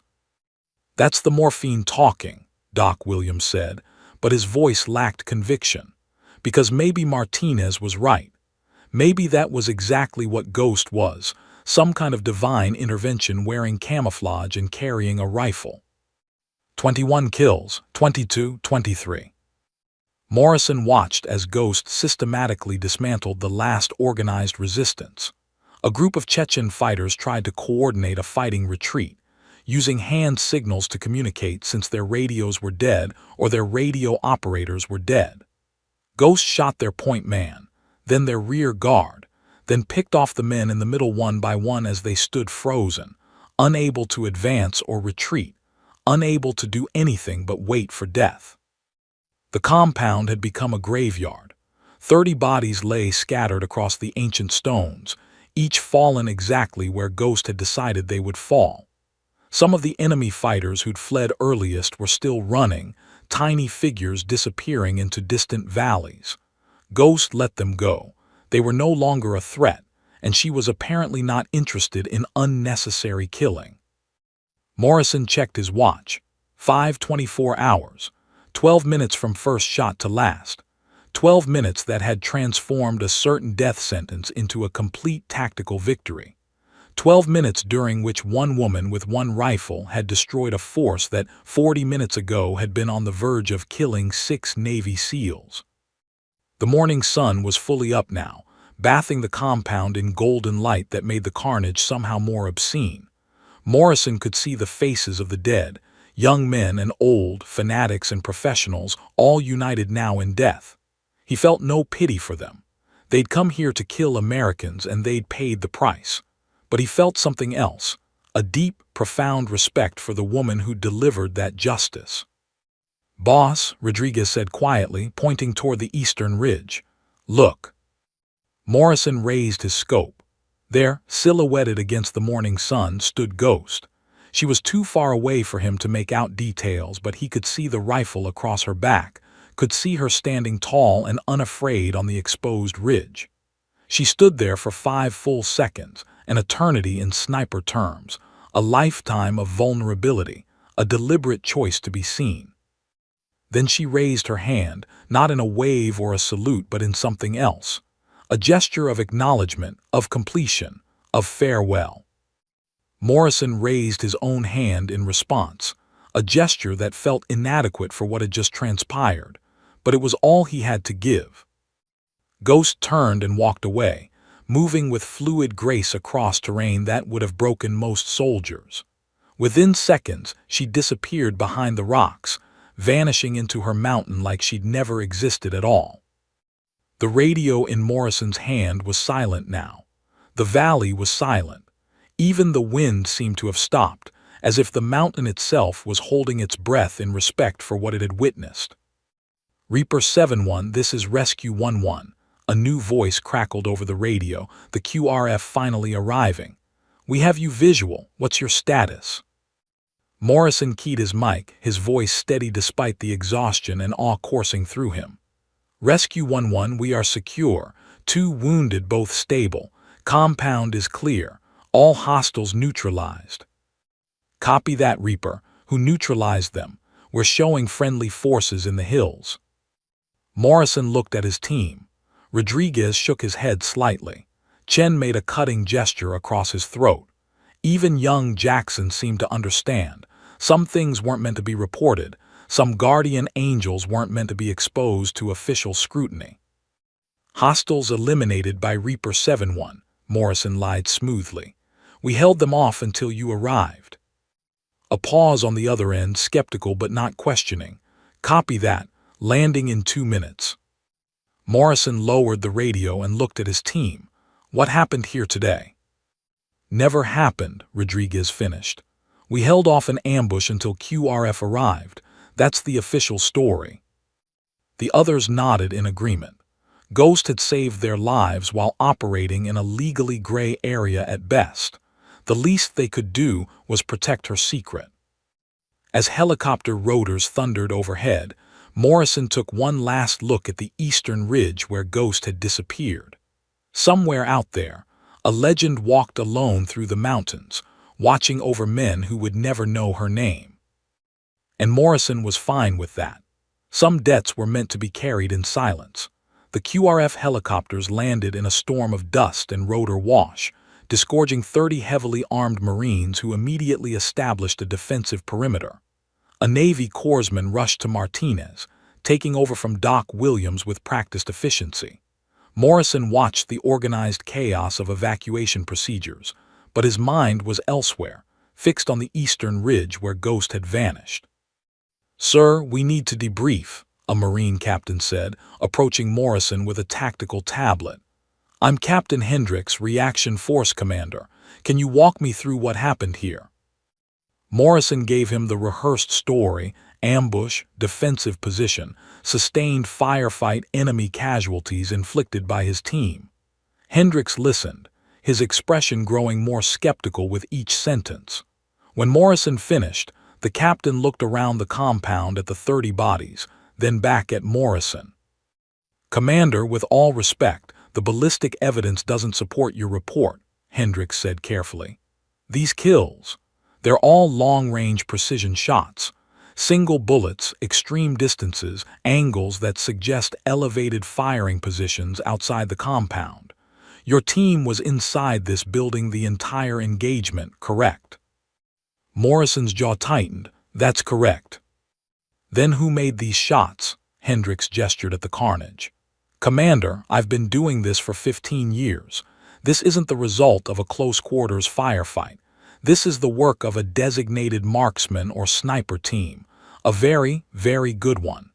"That's the morphine talking," Doc Williams said, but his voice lacked conviction. Because maybe Martinez was right. Maybe that was exactly what Ghost was, some kind of divine intervention wearing camouflage and carrying a rifle. 21 kills, 22, 23. Morrison watched as Ghost systematically dismantled the last organized resistance. A group of Chechen fighters tried to coordinate a fighting retreat, using hand signals to communicate since their radios were dead or their radio operators were dead. Ghost shot their point man, then their rear guard, then picked off the men in the middle one by one as they stood frozen, unable to advance or retreat, unable to do anything but wait for death. The compound had become a graveyard. 30 bodies lay scattered across the ancient stones, each fallen exactly where Ghost had decided they would fall. Some of the enemy fighters who'd fled earliest were still running, tiny figures disappearing into distant valleys. Ghost let them go. They were no longer a threat, and she was apparently not interested in unnecessary killing. Morrison checked his watch. 5:24 hours. 12 minutes from first shot to last. 12 minutes that had transformed a certain death sentence into a complete tactical victory. 12 minutes during which one woman with one rifle had destroyed a force that 40 minutes ago had been on the verge of killing 6 Navy SEALs. The morning sun was fully up now, bathing the compound in golden light that made the carnage somehow more obscene. Morrison could see the faces of the dead, young men and old, fanatics and professionals, all united now in death. He felt no pity for them. They'd come here to kill Americans and they'd paid the price. But he felt something else, a deep, profound respect for the woman who delivered that justice. "Boss," Rodriguez said quietly, pointing toward the eastern ridge. "Look." Morrison raised his scope. There, silhouetted against the morning sun, stood Ghost. She was too far away for him to make out details, but he could see the rifle across her back, could see her standing tall and unafraid on the exposed ridge. She stood there for 5 full seconds, an eternity in sniper terms, a lifetime of vulnerability, a deliberate choice to be seen. Then she raised her hand, not in a wave or a salute but in something else, a gesture of acknowledgement, of completion, of farewell. Morrison raised his own hand in response, a gesture that felt inadequate for what had just transpired, but it was all he had to give. Ghost turned and walked away, moving with fluid grace across terrain that would have broken most soldiers. Within seconds, she disappeared behind the rocks, vanishing into her mountain like she'd never existed at all. The radio in Morrison's hand was silent now. The valley was silent. Even the wind seemed to have stopped, as if the mountain itself was holding its breath in respect for what it had witnessed. "Reaper 7-1, this is Rescue 1-1. A new voice crackled over the radio, the QRF finally arriving. "We have you visual. What's your status?" Morrison keyed his mic, his voice steady despite the exhaustion and awe coursing through him. "Rescue 1-1, we are secure. 2 wounded, both stable. Compound is clear. All hostiles neutralized." "Copy that, Reaper. Who neutralized them? We're showing friendly forces in the hills." Morrison looked at his team. Rodriguez shook his head slightly. Chen made a cutting gesture across his throat. Even young Jackson seemed to understand. Some things weren't meant to be reported. Some guardian angels weren't meant to be exposed to official scrutiny. "Hostiles eliminated by Reaper 7-1, Morrison lied smoothly. "We held them off until you arrived." A pause on the other end, skeptical but not questioning. "Copy that. Landing in 2 minutes." Morrison lowered the radio and looked at his team. "What happened here today?" "Never happened," Rodriguez finished. "We held off an ambush until QRF arrived. That's the official story." The others nodded in agreement. Ghost had saved their lives while operating in a legally gray area at best. The least they could do was protect her secret. As helicopter rotors thundered overhead, Morrison took one last look at the eastern ridge where Ghost had disappeared. Somewhere out there, a legend walked alone through the mountains, watching over men who would never know her name. And Morrison was fine with that. Some debts were meant to be carried in silence. The QRF helicopters landed in a storm of dust and rotor wash, disgorging 30 heavily armed Marines who immediately established a defensive perimeter. A Navy corpsman rushed to Martinez, taking over from Doc Williams with practiced efficiency. Morrison watched the organized chaos of evacuation procedures, but his mind was elsewhere, fixed on the eastern ridge where Ghost had vanished. "Sir, we need to debrief," a Marine captain said, approaching Morrison with a tactical tablet. "I'm Captain Hendricks, Reaction Force Commander. Can you walk me through what happened here?" Morrison gave him the rehearsed story: ambush, defensive position, sustained firefight, enemy casualties inflicted by his team. Hendricks listened, his expression growing more skeptical with each sentence. When Morrison finished, the captain looked around the compound at the 30 bodies, then back at Morrison. "Commander, with all respect, the ballistic evidence doesn't support your report," Hendricks said carefully. "These kills, they're all long-range precision shots. Single bullets, extreme distances, angles that suggest elevated firing positions outside the compound. Your team was inside this building the entire engagement, correct?" Morrison's jaw tightened. "That's correct." "Then who made these shots?" Hendricks gestured at the carnage. "Commander, I've been doing this for 15 years. This isn't the result of a close-quarters firefight. This is the work of a designated marksman or sniper team. A very, very good one."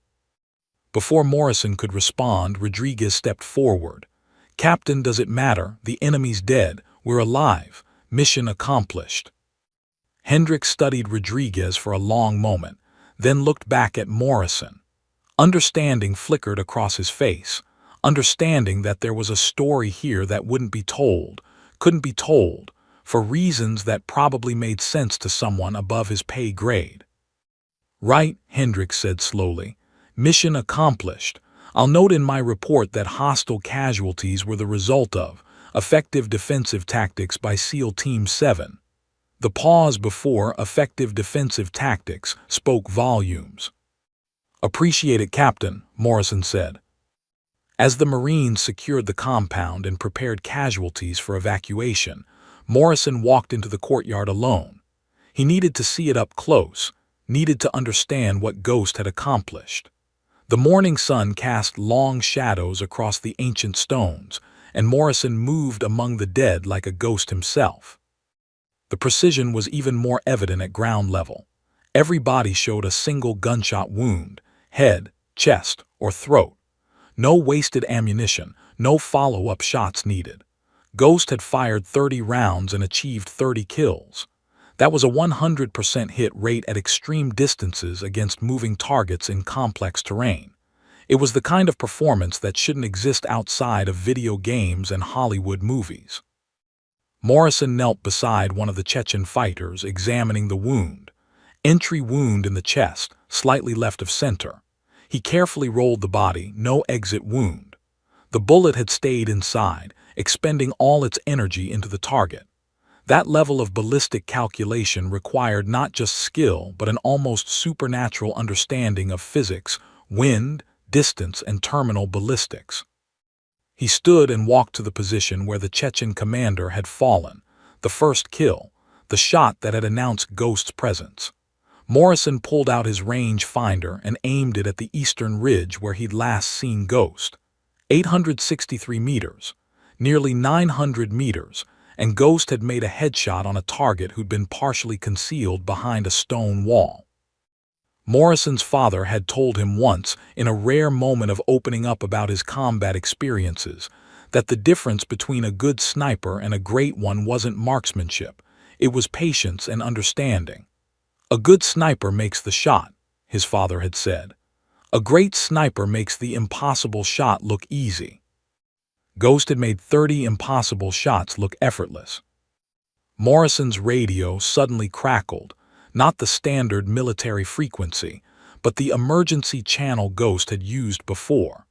Before Morrison could respond, Rodriguez stepped forward. "Captain, does it matter? The enemy's dead. We're alive. Mission accomplished." Hendricks studied Rodriguez for a long moment, then looked back at Morrison. Understanding flickered across his face, understanding that there was a story here that couldn't be told, for reasons that probably made sense to someone above his pay grade. "Right," Hendricks said slowly. "Mission accomplished. I'll note in my report that hostile casualties were the result of effective defensive tactics by SEAL Team 7. The pause before effective defensive tactics spoke volumes. "Appreciate it, Captain," Morrison said. As the Marines secured the compound and prepared casualties for evacuation, Morrison walked into the courtyard alone. He needed to see it up close, needed to understand what Ghost had accomplished. The morning sun cast long shadows across the ancient stones, and Morrison moved among the dead like a ghost himself. The precision was even more evident at ground level. Every body showed a single gunshot wound, head, chest, or throat. No wasted ammunition, no follow-up shots needed. Ghost had fired 30 rounds and achieved 30 kills. That was a 100% hit rate at extreme distances against moving targets in complex terrain. It was the kind of performance that shouldn't exist outside of video games and Hollywood movies. Morrison knelt beside one of the Chechen fighters, examining the wound. Entry wound in the chest, slightly left of center. He carefully rolled the body, no exit wound. The bullet had stayed inside, expending all its energy into the target. That level of ballistic calculation required not just skill, but an almost supernatural understanding of physics, wind, distance, and terminal ballistics. He stood and walked to the position where the Chechen commander had fallen, the first kill, the shot that had announced Ghost's presence. Morrison pulled out his range finder and aimed it at the eastern ridge where he'd last seen Ghost. 863 meters, nearly 900 meters, and Ghost had made a headshot on a target who'd been partially concealed behind a stone wall. Morrison's father had told him once, in a rare moment of opening up about his combat experiences, that the difference between a good sniper and a great one wasn't marksmanship, it was patience and understanding. "A good sniper makes the shot," his father had said. "A great sniper makes the impossible shot look easy." Ghost had made 30 impossible shots look effortless. Morrison's radio suddenly crackled, not the standard military frequency, but the emergency channel Ghost had used before.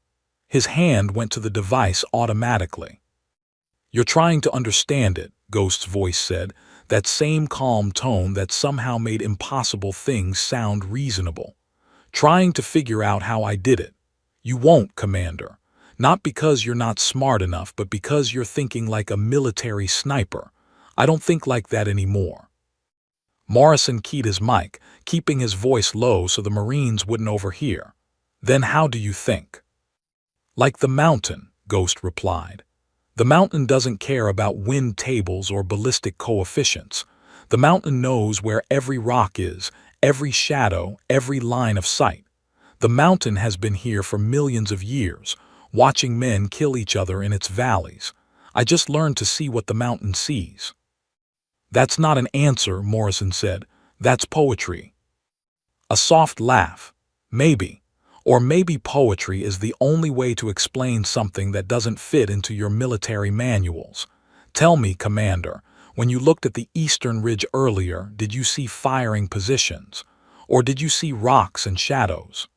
His hand went to the device automatically. "You're trying to understand it," Ghost's voice said, that same calm tone that somehow made impossible things sound reasonable. "Trying to figure out how I did it. You won't, Commander. Not because you're not smart enough, but because you're thinking like a military sniper. I don't think like that anymore." Morrison keyed his mic, keeping his voice low so the Marines wouldn't overhear. "Then how do you think?" "Like the mountain," Ghost replied. "The mountain doesn't care about wind tables or ballistic coefficients. The mountain knows where every rock is, every shadow, every line of sight. The mountain has been here for millions of years, watching men kill each other in its valleys. I just learned to see what the mountain sees." "That's not an answer," Morrison said. "That's poetry." A soft laugh. "Maybe. Or maybe poetry is the only way to explain something that doesn't fit into your military manuals. Tell me, Commander, when you looked at the eastern ridge earlier, did you see firing positions? Or did you see rocks and shadows?"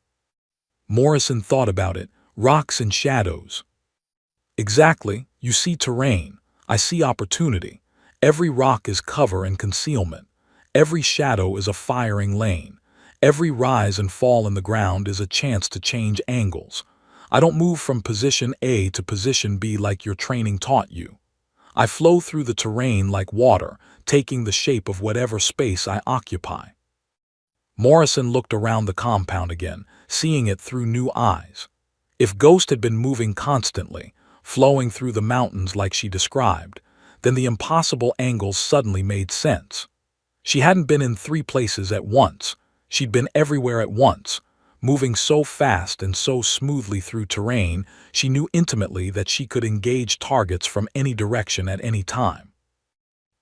Morrison thought about it. "Rocks and shadows." "Exactly. You see terrain. I see opportunity. Every rock is cover and concealment. Every shadow is a firing lane. Every rise and fall in the ground is a chance to change angles. I don't move from position A to position B like your training taught you. I flow through the terrain like water, taking the shape of whatever space I occupy." Morrison looked around the compound again, seeing it through new eyes. If Ghost had been moving constantly, flowing through the mountains like she described, then the impossible angles suddenly made sense. She hadn't been in 3 places at once. She'd been everywhere at once, Moving so fast and so smoothly through terrain, she knew intimately that she could engage targets from any direction at any time.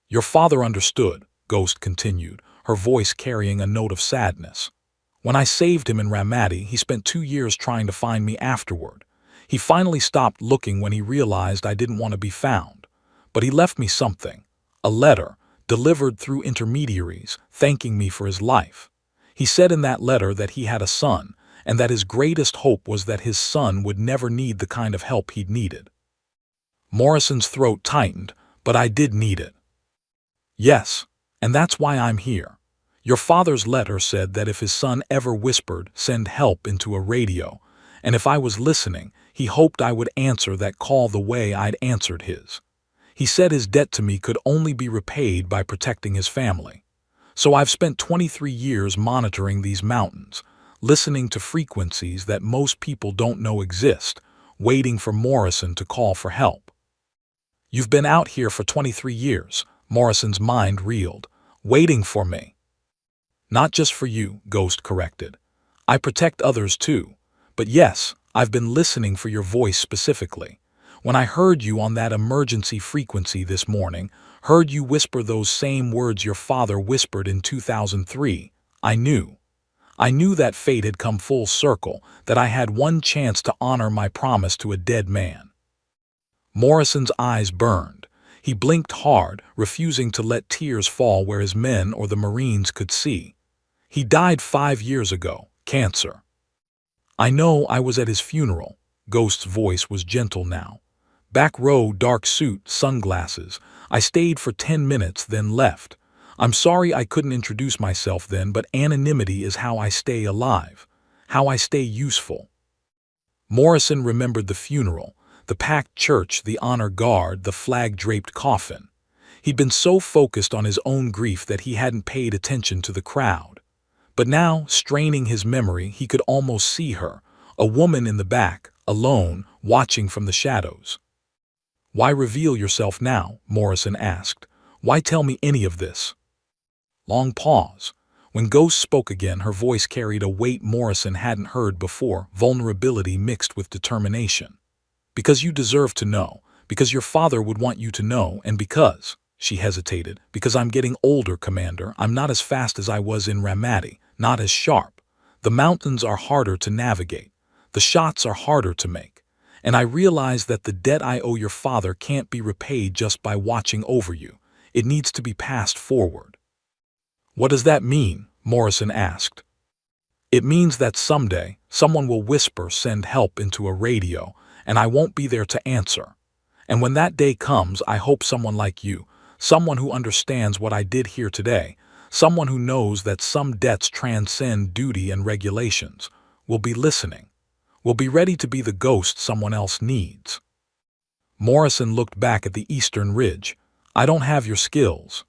Your father understood, Ghost continued, her voice carrying a note of sadness. When I saved him in Ramadi, he spent 2 years trying to find me afterward. He finally stopped looking when he realized I didn't want to be found. But he left me something, a letter, delivered through intermediaries, thanking me for his life. He said in that letter that he had a son, and that his greatest hope was that his son would never need the kind of help he'd needed. Morrison's throat tightened, but I did need it. Yes, and that's why I'm here. Your father's letter said that if his son ever whispered, "Send help," into a radio, and if I was listening, he hoped I would answer that call the way I'd answered his. He said his debt to me could only be repaid by protecting his family. So I've spent 23 years monitoring these mountains, listening to frequencies that most people don't know exist, waiting for Morrison to call for help. You've been out here for 23 years, Morrison's mind reeled, waiting for me. Not just for you, Ghost corrected. I protect others too. But yes, I've been listening for your voice specifically. When I heard you on that emergency frequency this morning, heard you whisper those same words your father whispered in 2003, I knew. I knew that fate had come full circle, that I had one chance to honor my promise to a dead man. Morrison's eyes burned. He blinked hard, refusing to let tears fall where his men or the Marines could see. He died 5 years ago, cancer. I know. I was at his funeral. Ghost's voice was gentle now. Back row, dark suit, sunglasses. I stayed for 10 minutes, then left. I'm sorry I couldn't introduce myself then, but anonymity is how I stay alive, how I stay useful. Morrison remembered the funeral, the packed church, the honor guard, the flag-draped coffin. He'd been so focused on his own grief that he hadn't paid attention to the crowd. But now, straining his memory, he could almost see her, a woman in the back, alone, watching from the shadows. Why reveal yourself now? Morrison asked. Why tell me any of this? Long pause. When Ghost spoke again, her voice carried a weight Morrison hadn't heard before, vulnerability mixed with determination. Because you deserve to know, because your father would want you to know, and because, she hesitated, because I'm getting older, Commander. I'm not as fast as I was in Ramadi, not as sharp. The mountains are harder to navigate. The shots are harder to make. And I realize that the debt I owe your father can't be repaid just by watching over you. It needs to be passed forward. What does that mean? Morrison asked. It means that someday, someone will whisper, "Send help," into a radio, and I won't be there to answer. And when that day comes, I hope someone like you, someone who understands what I did here today, someone who knows that some debts transcend duty and regulations, will be listening, will be ready to be the ghost someone else needs. Morrison looked back at the eastern ridge. I don't have your skills.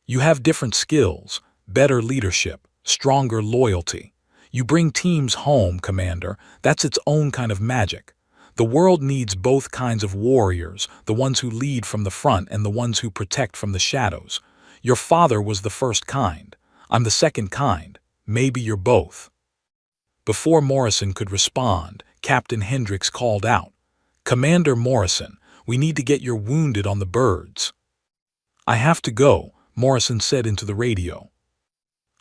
You have different skills, better leadership, stronger loyalty. You bring teams home, Commander. That's its own kind of magic. The world needs both kinds of warriors, the ones who lead from the front and the ones who protect from the shadows. Your father was the first kind. I'm the second kind. Maybe you're both. Before Morrison could respond, Captain Hendricks called out, "Commander Morrison, we need to get your wounded on the birds." "I have to go," Morrison said into the radio.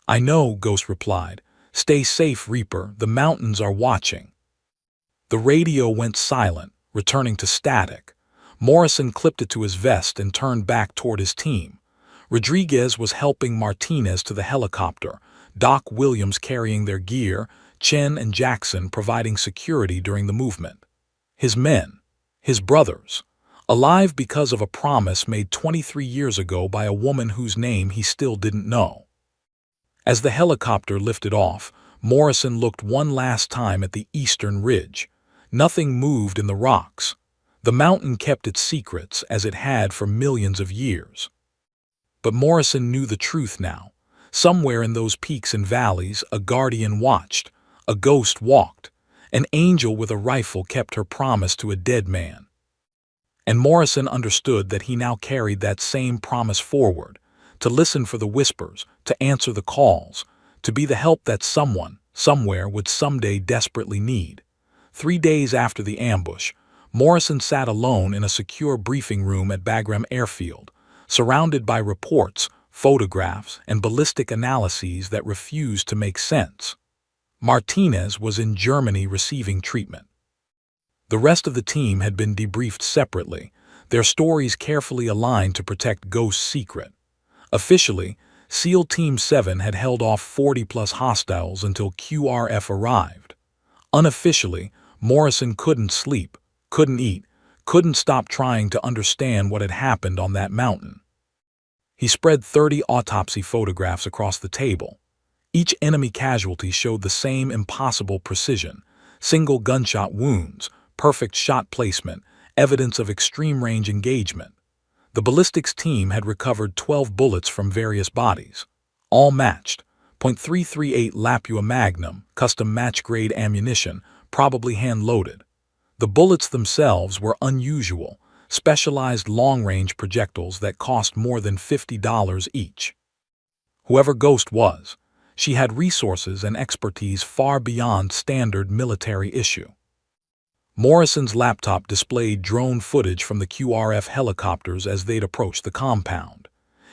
"I know," Ghost replied. "Stay safe, Reaper. The mountains are watching." The radio went silent, returning to static. Morrison clipped it to his vest and turned back toward his team. Rodriguez was helping Martinez to the helicopter, Doc Williams carrying their gear, Chen and Jackson providing security during the movement. His men, his brothers, alive because of a promise made 23 years ago by a woman whose name he still didn't know. As the helicopter lifted off, Morrison looked one last time at the eastern ridge. Nothing moved in the rocks. The mountain kept its secrets as it had for millions of years. But Morrison knew the truth now. Somewhere in those peaks and valleys, a guardian watched, a ghost walked, an angel with a rifle kept her promise to a dead man. And Morrison understood that he now carried that same promise forward, to listen for the whispers, to answer the calls, to be the help that someone, somewhere would someday desperately need. 3 days after the ambush, Morrison sat alone in a secure briefing room at Bagram Airfield, surrounded by reports, photographs, and ballistic analyses that refused to make sense. Martinez was in Germany receiving treatment. The rest of the team had been debriefed separately, their stories carefully aligned to protect Ghost's secret. Officially, SEAL Team 7 had held off 40-plus hostiles until QRF arrived. Unofficially, Morrison couldn't sleep, couldn't eat, couldn't stop trying to understand what had happened on that mountain. He spread 30 autopsy photographs across the table. Each enemy casualty showed the same impossible precision: single gunshot wounds, perfect shot placement, evidence of extreme-range engagement. The ballistics team had recovered 12 bullets from various bodies, all matched. .338 Lapua Magnum, custom match-grade ammunition, probably hand-loaded. The bullets themselves were unusual, specialized long-range projectiles that cost more than $50 each. Whoever Ghost was, she had resources and expertise far beyond standard military issue. Morrison's laptop displayed drone footage from the QRF helicopters as they'd approached the compound.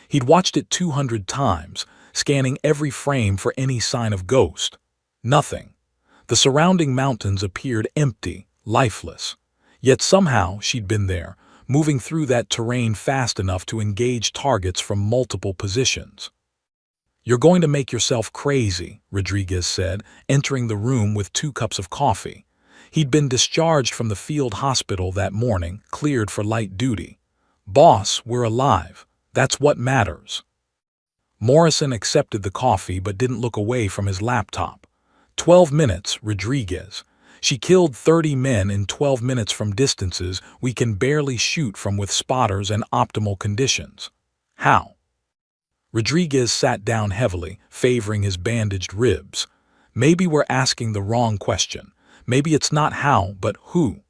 He'd watched it 200 times, scanning every frame for any sign of Ghost. Nothing. The surrounding mountains appeared empty, lifeless. Yet somehow she'd been there, moving through that terrain fast enough to engage targets from multiple positions. "You're going to make yourself crazy," Rodriguez said, entering the room with 2 cups of coffee. He'd been discharged from the field hospital that morning, cleared for light duty. "Boss, we're alive. That's what matters." Morrison accepted the coffee but didn't look away from his laptop. 12 minutes, Rodriguez. She killed 30 men in 12 minutes from distances we can barely shoot from with spotters and optimal conditions. How? Rodriguez sat down heavily, favoring his bandaged ribs. Maybe we're asking the wrong question. Maybe it's not how, but who.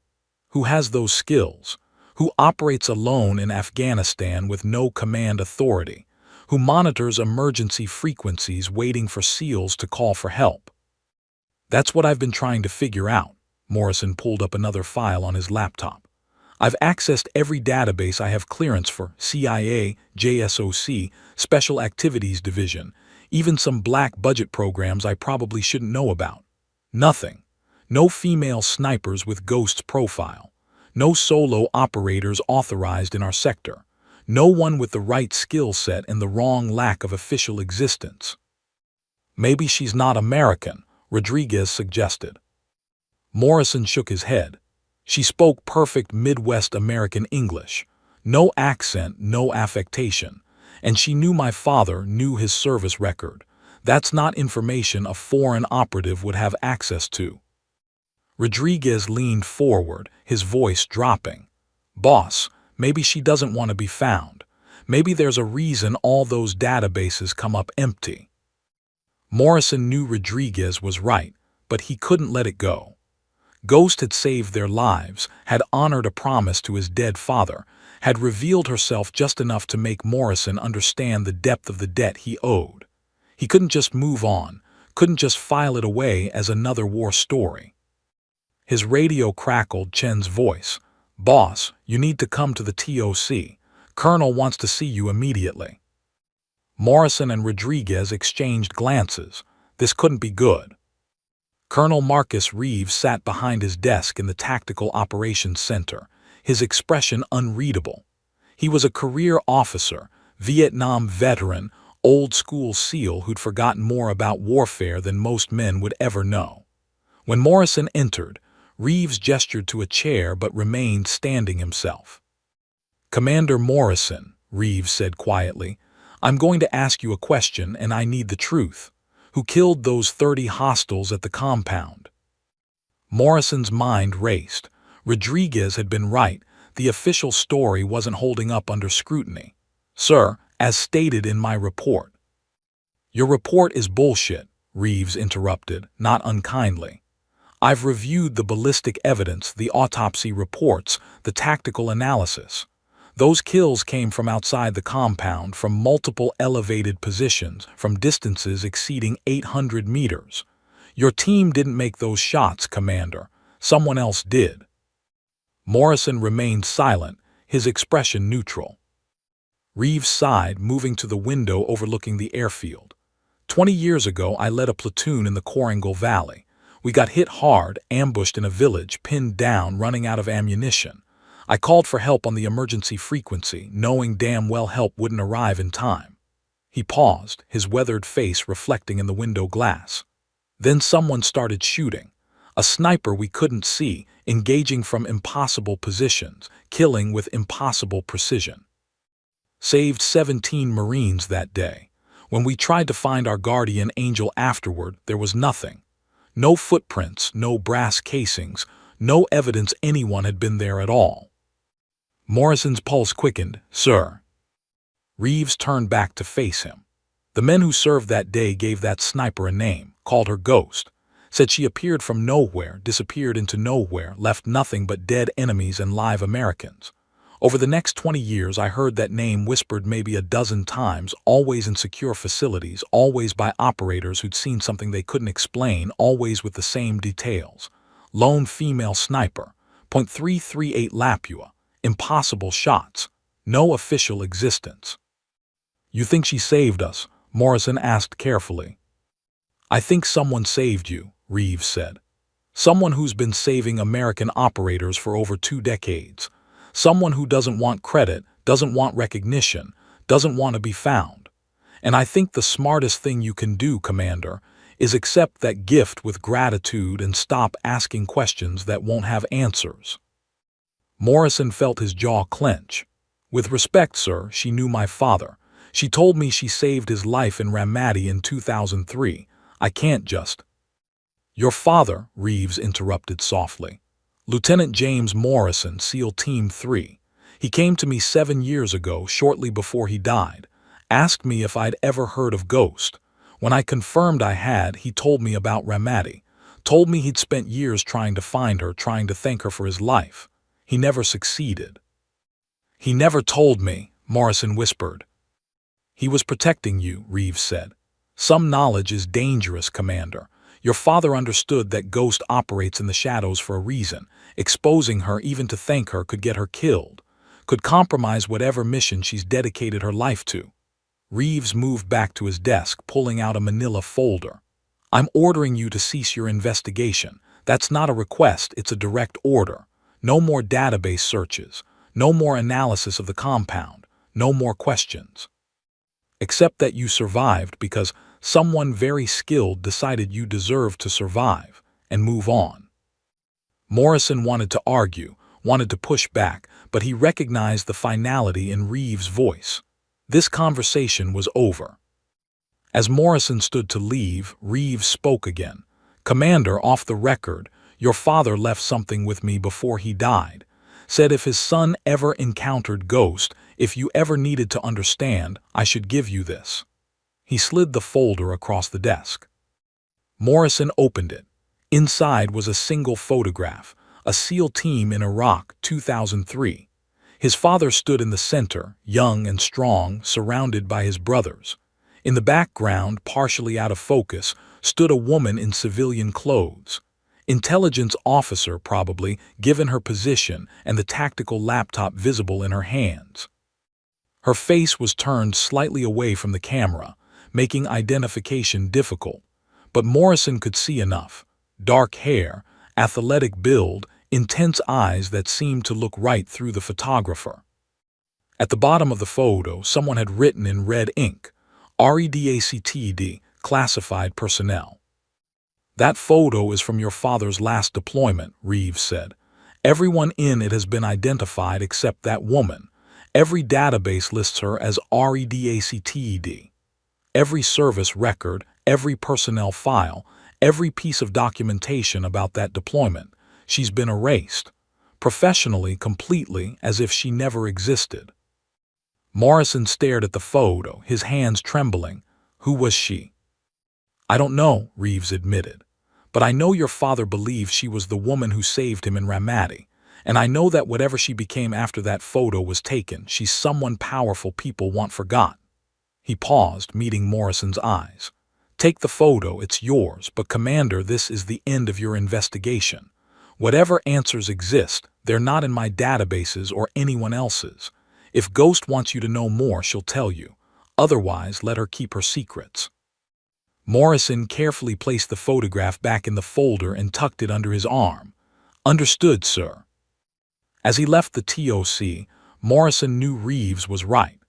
Who has those skills? Who operates alone in Afghanistan with no command authority? Who monitors emergency frequencies waiting for SEALs to call for help? That's what I've been trying to figure out. Morrison pulled up another file on his laptop. I've accessed every database I have clearance for: CIA, JSOC, Special Activities Division, even some black budget programs I probably shouldn't know about. Nothing. No female snipers with Ghost's profile. No solo operators authorized in our sector. No one with the right skill set and the wrong lack of official existence. Maybe she's not American, Rodriguez suggested. Morrison shook his head. She spoke perfect Midwest American English. No accent, no affectation. And she knew my father, knew his service record. That's not information a foreign operative would have access to. Rodriguez leaned forward, his voice dropping. "Boss, maybe she doesn't want to be found. Maybe there's a reason all those databases come up empty." Morrison knew Rodriguez was right, but he couldn't let it go. Ghost had saved their lives, had honored a promise to his dead father, had revealed herself just enough to make Morrison understand the depth of the debt he owed. He couldn't just move on, couldn't just file it away as another war story. His radio crackled Chen's voice. "Boss, you need to come to the TOC. Colonel wants to see you immediately." Morrison and Rodriguez exchanged glances. This couldn't be good. Colonel Marcus Reeves sat behind his desk in the Tactical Operations Center, his expression unreadable. He was a career officer, Vietnam veteran, old-school SEAL who'd forgotten more about warfare than most men would ever know. When Morrison entered, Reeves gestured to a chair but remained standing himself. "Commander Morrison," Reeves said quietly, "I'm going to ask you a question and I need the truth. Who killed those 30 hostiles at the compound?" Morrison's mind raced. Rodriguez had been right. The official story wasn't holding up under scrutiny. "Sir, as stated in my report." "Your report is bullshit," Reeves interrupted, not unkindly. "I've reviewed the ballistic evidence, the autopsy reports, the tactical analysis. Those kills came from outside the compound, from multiple elevated positions, from distances exceeding 800 meters. Your team didn't make those shots, Commander. Someone else did. Morrison remained silent, his expression neutral. Reeves sighed, moving to the window overlooking the airfield. 20 years ago, I led a platoon in the Korangal Valley. We got hit hard, ambushed in a village, pinned down, running out of ammunition. I called for help on the emergency frequency, knowing damn well help wouldn't arrive in time. He paused, his weathered face reflecting in the window glass. Then someone started shooting. A sniper we couldn't see, engaging from impossible positions, killing with impossible precision. Saved 17 Marines that day. When we tried to find our guardian angel afterward, there was nothing. No footprints, no brass casings, no evidence anyone had been there at all. Morrison's pulse quickened. Sir. Reeves turned back to face him. The men who served that day gave that sniper a name, called her Ghost. Said she appeared from nowhere, disappeared into nowhere, left nothing but dead enemies and live Americans. Over the next 20 years, I heard that name whispered maybe a dozen times, always in secure facilities, always by operators who'd seen something they couldn't explain, always with the same details. Lone female sniper, .338 Lapua, impossible shots, no official existence. You think she saved us? Morrison asked carefully. I think someone saved you, Reeves said. Someone who's been saving American operators for over 2 decades. Someone who doesn't want credit, doesn't want recognition, doesn't want to be found. And I think the smartest thing you can do, Commander, is accept that gift with gratitude and stop asking questions that won't have answers. Morrison felt his jaw clench. With respect, sir, she knew my father. She told me she saved his life in Ramadi in 2003. I can't just... Your father, Reeves interrupted softly. Lieutenant James Morrison, SEAL Team 3. He came to me 7 years ago, shortly before he died, asked me if I'd ever heard of Ghost. When I confirmed I had, he told me about Ramadi, told me he'd spent years trying to find her, trying to thank her for his life. He never succeeded. He never told me, Morrison whispered. He was protecting you, Reeves said. Some knowledge is dangerous, Commander. Your father understood that Ghost operates in the shadows for a reason. Exposing her, even to thank her, could get her killed, could compromise whatever mission she's dedicated her life to. Reeves moved back to his desk, pulling out a manila folder. I'm ordering you to cease your investigation. That's not a request, it's a direct order. No more database searches. No more analysis of the compound. No more questions. Except that you survived because someone very skilled decided you deserved to survive and move on. Morrison wanted to argue, wanted to push back, but he recognized the finality in Reeves' voice. This conversation was over. As Morrison stood to leave, Reeves spoke again. Commander, off the record, your father left something with me before he died. Said if his son ever encountered Ghost, if you ever needed to understand, I should give you this. He slid the folder across the desk. Morrison opened it. Inside was a single photograph, a SEAL team in Iraq, 2003. His father stood in the center, young and strong, surrounded by his brothers. In the background, partially out of focus, stood a woman in civilian clothes. Intelligence officer, probably, given her position and the tactical laptop visible in her hands. Her face was turned slightly away from the camera, making identification difficult. But Morrison could see enough. Dark hair, athletic build, intense eyes that seemed to look right through the photographer. At the bottom of the photo, someone had written in red ink, REDACTD, classified personnel. That photo is from your father's last deployment, Reeves said. Everyone in it has been identified except that woman. Every database lists her as REDACTD. Every service record, every personnel file, every piece of documentation about that deployment, she's been erased. Professionally, completely, as if she never existed. Morrison stared at the photo, his hands trembling. Who was she? I don't know, Reeves admitted. But I know your father believes she was the woman who saved him in Ramadi. And I know that whatever she became after that photo was taken, she's someone powerful people want forgot. He paused, meeting Morrison's eyes. Take the photo, it's yours, but Commander, this is the end of your investigation. Whatever answers exist, they're not in my databases or anyone else's. If Ghost wants you to know more, she'll tell you. Otherwise, let her keep her secrets." Morrison carefully placed the photograph back in the folder and tucked it under his arm. "Understood, sir." As he left the TOC, Morrison knew Reeves was right.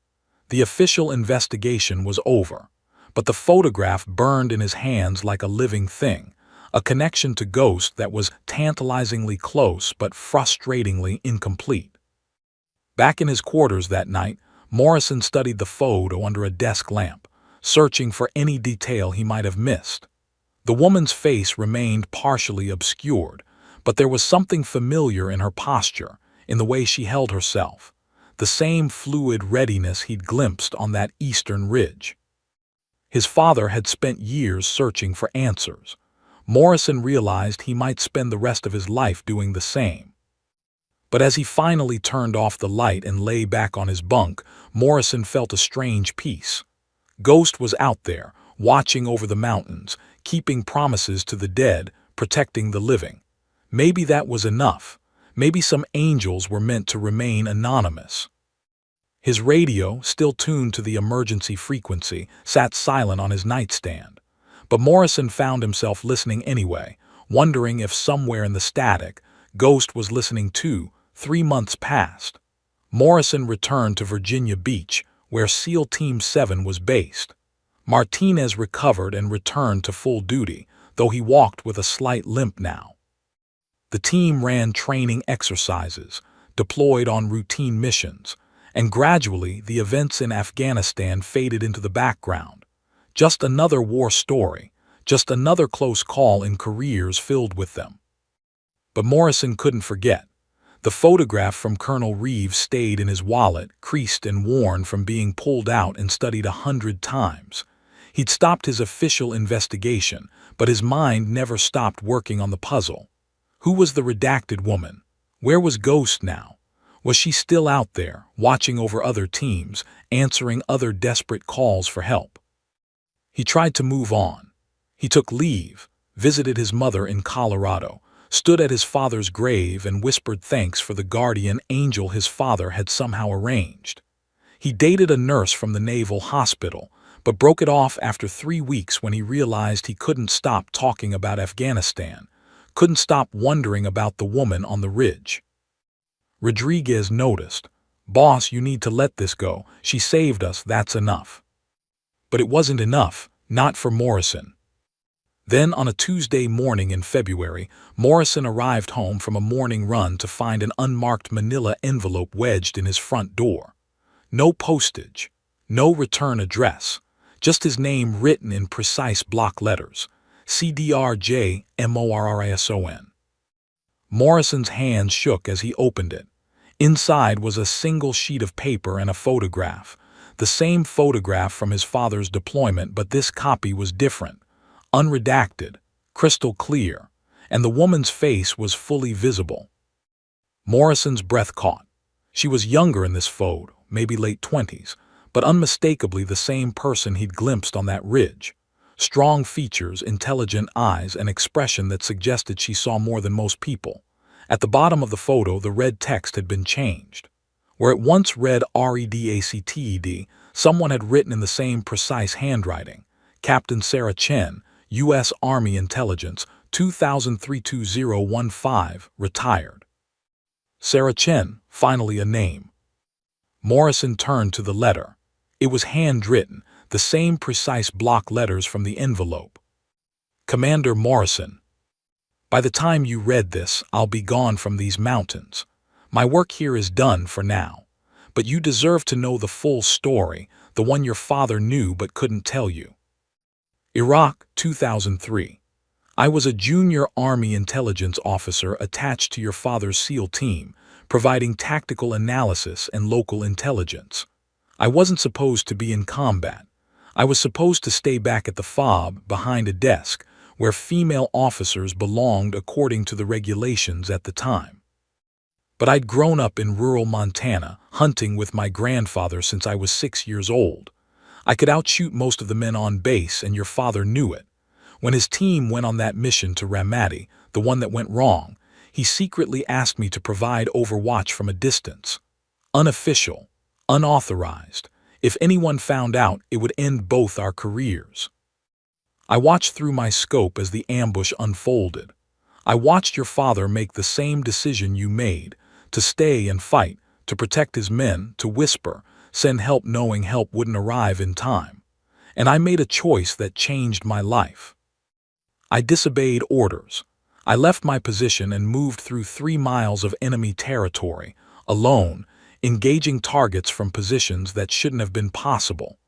The official investigation was over, but the photograph burned in his hands like a living thing, a connection to Ghost that was tantalizingly close but frustratingly incomplete. Back in his quarters that night, Morrison studied the photo under a desk lamp, searching for any detail he might have missed. The woman's face remained partially obscured, but there was something familiar in her posture, in the way she held herself, the same fluid readiness he'd glimpsed on that eastern ridge. His father had spent years searching for answers. Morrison realized he might spend the rest of his life doing the same. But as he finally turned off the light and lay back on his bunk, Morrison felt a strange peace. Ghost was out there, watching over the mountains, keeping promises to the dead, protecting the living. Maybe that was enough. Maybe some angels were meant to remain anonymous. His radio, still tuned to the emergency frequency, sat silent on his nightstand. But Morrison found himself listening anyway, wondering if somewhere in the static, Ghost was listening too. 3 months passed. Morrison returned to Virginia Beach, where SEAL Team 7 was based. Martinez recovered and returned to full duty, though he walked with a slight limp now. The team ran training exercises, deployed on routine missions, and gradually the events in Afghanistan faded into the background. Just another war story, just another close call in careers filled with them. But Morrison couldn't forget. The photograph from Colonel Reeves stayed in his wallet, creased and worn from being pulled out and studied 100 times. He'd stopped his official investigation, but his mind never stopped working on the puzzle. Who was the redacted woman? Where was Ghost now? Was she still out there, watching over other teams, answering other desperate calls for help? He tried to move on. He took leave, visited his mother in Colorado, stood at his father's grave and whispered thanks for the guardian angel his father had somehow arranged. He dated a nurse from the Naval Hospital, but broke it off after 3 weeks when he realized he couldn't stop talking about Afghanistan, couldn't stop wondering about the woman on the ridge. Rodriguez noticed, "Boss, you need to let this go. She saved us, that's enough." But it wasn't enough, not for Morrison. Then, on a Tuesday morning in February, Morrison arrived home from a morning run to find an unmarked manila envelope wedged in his front door. No postage, no return address, just his name written in precise block letters, CDRJ MORRISON. Morrison's hands shook as he opened it. Inside was a single sheet of paper and a photograph, the same photograph from his father's deployment, but this copy was different. Unredacted, crystal clear, and the woman's face was fully visible. Morrison's breath caught. She was younger in this photo, maybe late 20s, but unmistakably the same person he'd glimpsed on that ridge. Strong features, intelligent eyes, an expression that suggested she saw more than most people. At the bottom of the photo, the red text had been changed. Where it once read REDACTED, someone had written in the same precise handwriting, Captain Sarah Chen, U.S. Army Intelligence, 2003-2015, retired. Sarah Chen, finally a name. Morrison turned to the letter. It was handwritten, the same precise block letters from the envelope. Commander Morrison, by the time you read this, I'll be gone from these mountains. My work here is done for now. But you deserve to know the full story, the one your father knew but couldn't tell you. Iraq, 2003. I was a junior Army intelligence officer attached to your father's SEAL team, providing tactical analysis and local intelligence. I wasn't supposed to be in combat. I was supposed to stay back at the FOB behind a desk, where female officers belonged according to the regulations at the time. But I'd grown up in rural Montana, hunting with my grandfather since I was 6 years old. I could outshoot most of the men on base, and your father knew it. When his team went on that mission to Ramadi, the one that went wrong, he secretly asked me to provide overwatch from a distance. Unofficial, unauthorized. If anyone found out, it would end both our careers. I watched through my scope as the ambush unfolded. I watched your father make the same decision you made, to stay and fight, to protect his men, to whisper, send help knowing help wouldn't arrive in time. And I made a choice that changed my life. I disobeyed orders. I left my position and moved through 3 miles of enemy territory, alone, engaging targets from positions that shouldn't have been possible.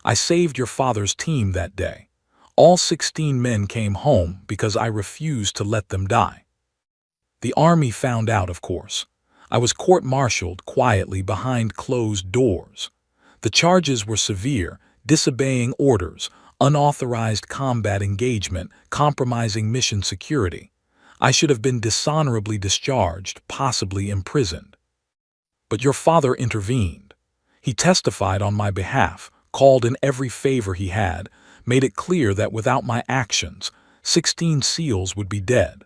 I saved your father's team that day. All 16 men came home because I refused to let them die. The army found out, of course. I was court-martialed quietly behind closed doors. The charges were severe: disobeying orders, unauthorized combat engagement, compromising mission security. I should have been dishonorably discharged, possibly imprisoned. But your father intervened. He testified on my behalf, called in every favor he had, made it clear that without my actions, 16 SEALs would be dead.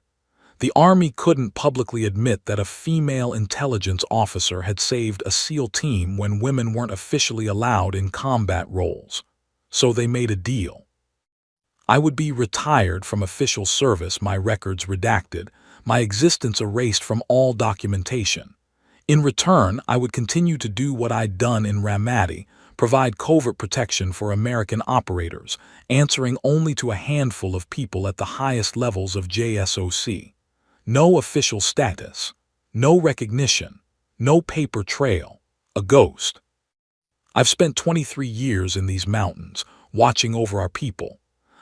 The Army couldn't publicly admit that a female intelligence officer had saved a SEAL team when women weren't officially allowed in combat roles. So they made a deal. I would be retired from official service, my records redacted, my existence erased from all documentation. In return, I would continue to do what I'd done in Ramadi, provide covert protection for American operators, answering only to a handful of people at the highest levels of JSOC. No official status, no recognition, no paper trail, a ghost. I've spent 23 years in these mountains, watching over our people.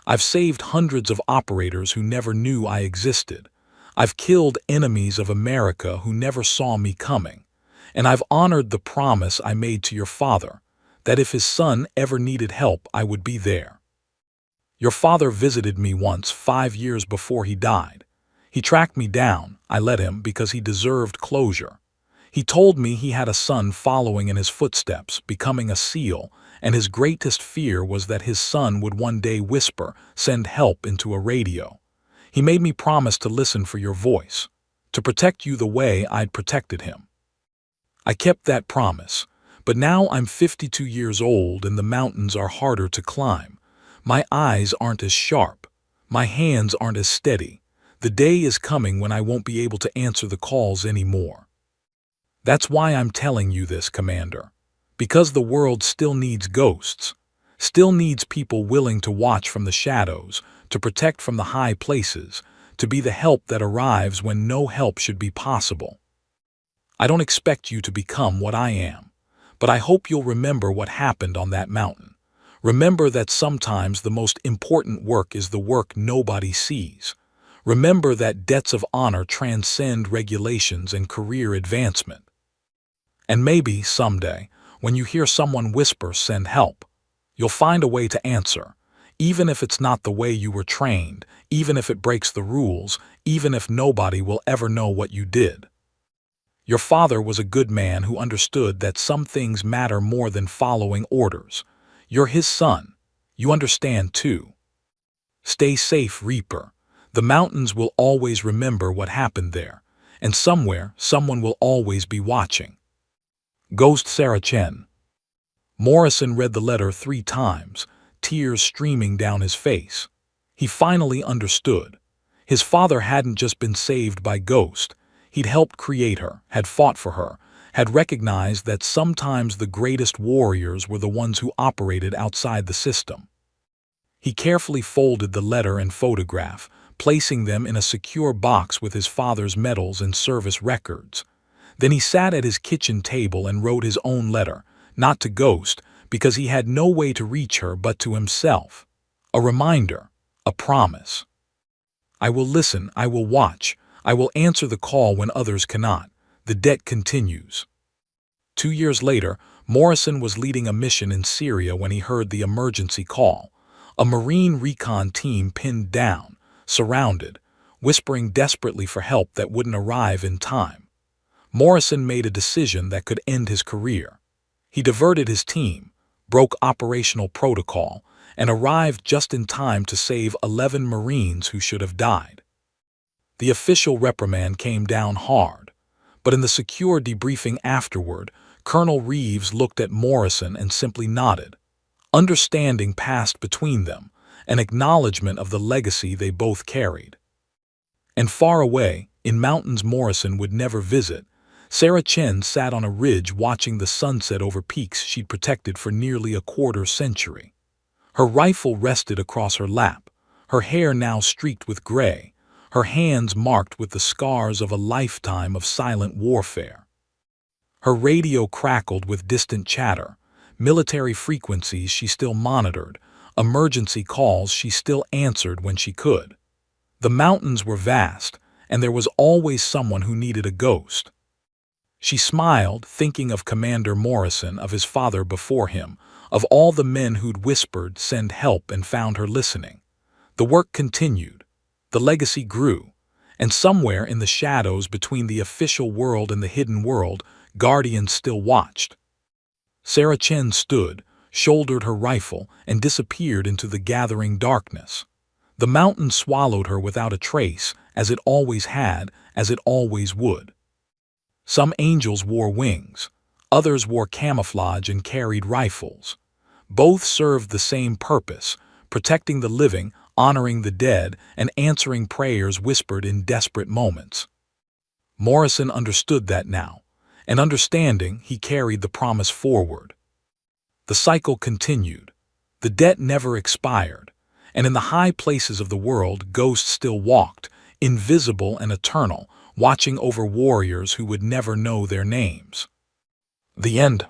I've saved hundreds of operators who never knew I existed. I've killed enemies of America who never saw me coming. And I've honored the promise I made to your father, that if his son ever needed help, I would be there. Your father visited me once 5 years before he died. He tracked me down. I let him because he deserved closure. He told me he had a son following in his footsteps, becoming a SEAL, and his greatest fear was that his son would one day whisper, send help into a radio. He made me promise to listen for your voice, to protect you the way I'd protected him. I kept that promise, but now I'm 52 years old and the mountains are harder to climb. My eyes aren't as sharp. My hands aren't as steady. The day is coming when I won't be able to answer the calls anymore. That's why I'm telling you this, Commander. Because the world still needs ghosts, still needs people willing to watch from the shadows, to protect from the high places, to be the help that arrives when no help should be possible. I don't expect you to become what I am, but I hope you'll remember what happened on that mountain. Remember that sometimes the most important work is the work nobody sees. Remember that debts of honor transcend regulations and career advancement. And maybe someday, when you hear someone whisper, send help, you'll find a way to answer, even if it's not the way you were trained, even if it breaks the rules, even if nobody will ever know what you did. Your father was a good man who understood that some things matter more than following orders. You're his son. You understand too. Stay safe, Reaper. The mountains will always remember what happened there, and somewhere, someone will always be watching. Ghost Sarah Chen. Morrison read the letter 3 times, tears streaming down his face. He finally understood. His father hadn't just been saved by Ghost. He'd helped create her, had fought for her, had recognized that sometimes the greatest warriors were the ones who operated outside the system. He carefully folded the letter and photograph, placing them in a secure box with his father's medals and service records. Then he sat at his kitchen table and wrote his own letter, not to Ghost, because he had no way to reach her, but to himself. A reminder, a promise. I will listen, I will watch, I will answer the call when others cannot. The debt continues. 2 years later, Morrison was leading a mission in Syria when he heard the emergency call. A Marine recon team pinned down, surrounded, whispering desperately for help that wouldn't arrive in time. Morrison made a decision that could end his career. He diverted his team, broke operational protocol, and arrived just in time to save 11 Marines who should have died. The official reprimand came down hard, but in the secure debriefing afterward, Colonel Reeves looked at Morrison and simply nodded. Understanding passed between them, an acknowledgement of the legacy they both carried. And far away, in mountains Morrison would never visit, Sarah Chen sat on a ridge watching the sunset over peaks she'd protected for nearly a quarter-century. Her rifle rested across her lap, her hair now streaked with gray, her hands marked with the scars of a lifetime of silent warfare. Her radio crackled with distant chatter, military frequencies she still monitored, emergency calls she still answered when she could. The mountains were vast, and there was always someone who needed a ghost. She smiled, thinking of Commander Morrison, of his father before him, of all the men who'd whispered, "Send help," and found her listening. The work continued. The legacy grew, and somewhere in the shadows between the official world and the hidden world, guardians still watched. Sarah Chen stood, shouldered her rifle, and disappeared into the gathering darkness. The mountain swallowed her without a trace, as it always had, as it always would. Some angels wore wings, others wore camouflage and carried rifles. Both served the same purpose, protecting the living, honoring the dead, and answering prayers whispered in desperate moments. Morrison understood that now, and understanding, he carried the promise forward. The cycle continued. The debt never expired, and in the high places of the world, ghosts still walked, invisible and eternal, watching over warriors who would never know their names. The end.